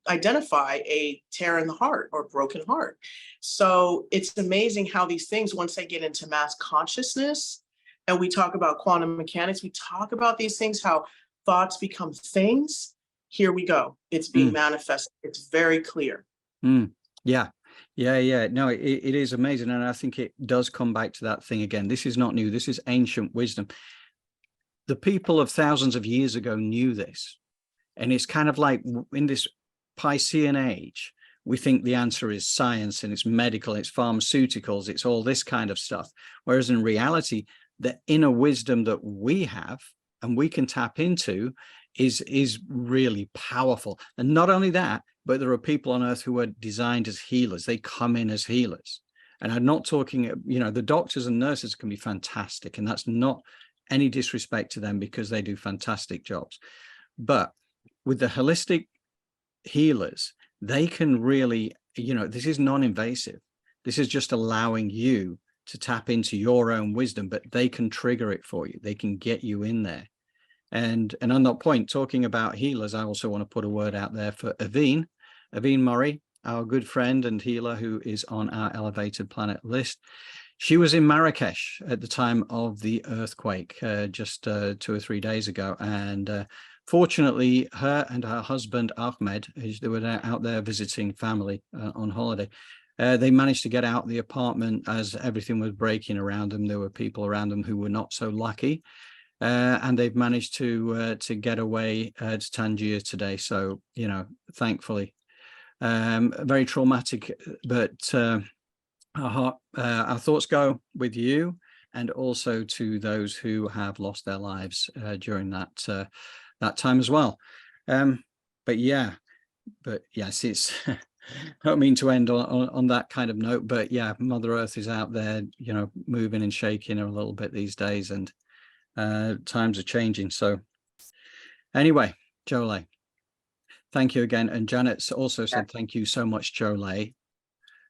S2: identify a tear in the heart or broken heart. So it's amazing how these things, once they get into mass consciousness, and we talk about quantum mechanics, we talk about these things, how thoughts become things. Here we go. It's being manifested. It's very clear.
S1: Yeah. No, it is amazing. And I think it does come back to that thing again. This is not new. This is ancient wisdom. The people of thousands of years ago knew this. And it's kind of like in this Piscean age, we think the answer is science, and it's medical, it's pharmaceuticals, it's all this kind of stuff. Whereas in reality, the inner wisdom that we have and we can tap into is really powerful. And not only that, but there are people on earth who are designed as healers. They come in as healers. And I'm not talking, the doctors and nurses can be fantastic, and that's not any disrespect to them, because they do fantastic jobs. But with the holistic healers, they can really, this is non-invasive. This is just allowing you to tap into your own wisdom, but they can trigger it for you. They can get you in there. And on that point, talking about healers, I also want to put a word out there for Aveen Murray, our good friend and healer, who is on our Elevated Planet list. She was in Marrakesh at the time of the earthquake, just 2 or 3 days ago. And fortunately, her and her husband, Ahmed, they were out there visiting family on holiday. They managed to get out the apartment as everything was breaking around them. There were people around them who were not so lucky. And they've managed to get away to Tangier today. So, you know, thankfully, very traumatic, but our thoughts go with you and also to those who have lost their lives during that time as well. But yes, it's I don't mean to end on that kind of note, but yeah, Mother Earth is out there, you know, moving and shaking a little bit these days, and times are changing. So anyway, Jolie, thank you again. And Janet's also said thank you so much, Jolie,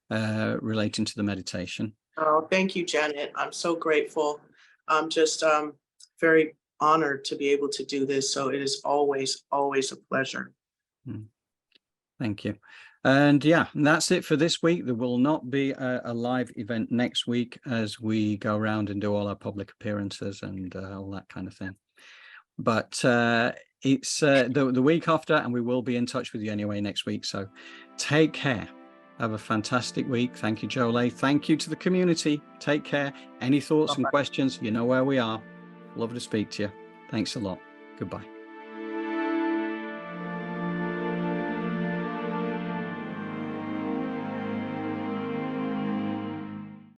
S1: relating to the meditation.
S2: Oh, thank you, Janet. I'm so grateful. I'm just very honored to be able to do this. So it is always, always a pleasure.
S1: Thank you. And yeah, and that's it for this week. There will not be a live event next week as we go around and do all our public appearances and all that kind of thing. But it's the week after, and we will be in touch with you anyway next week. So take care. Have a fantastic week. Thank you, Jolie. Thank you to the community. Take care. Any thoughts and questions, you know where we are. Love to speak to you. Thanks a lot. Goodbye.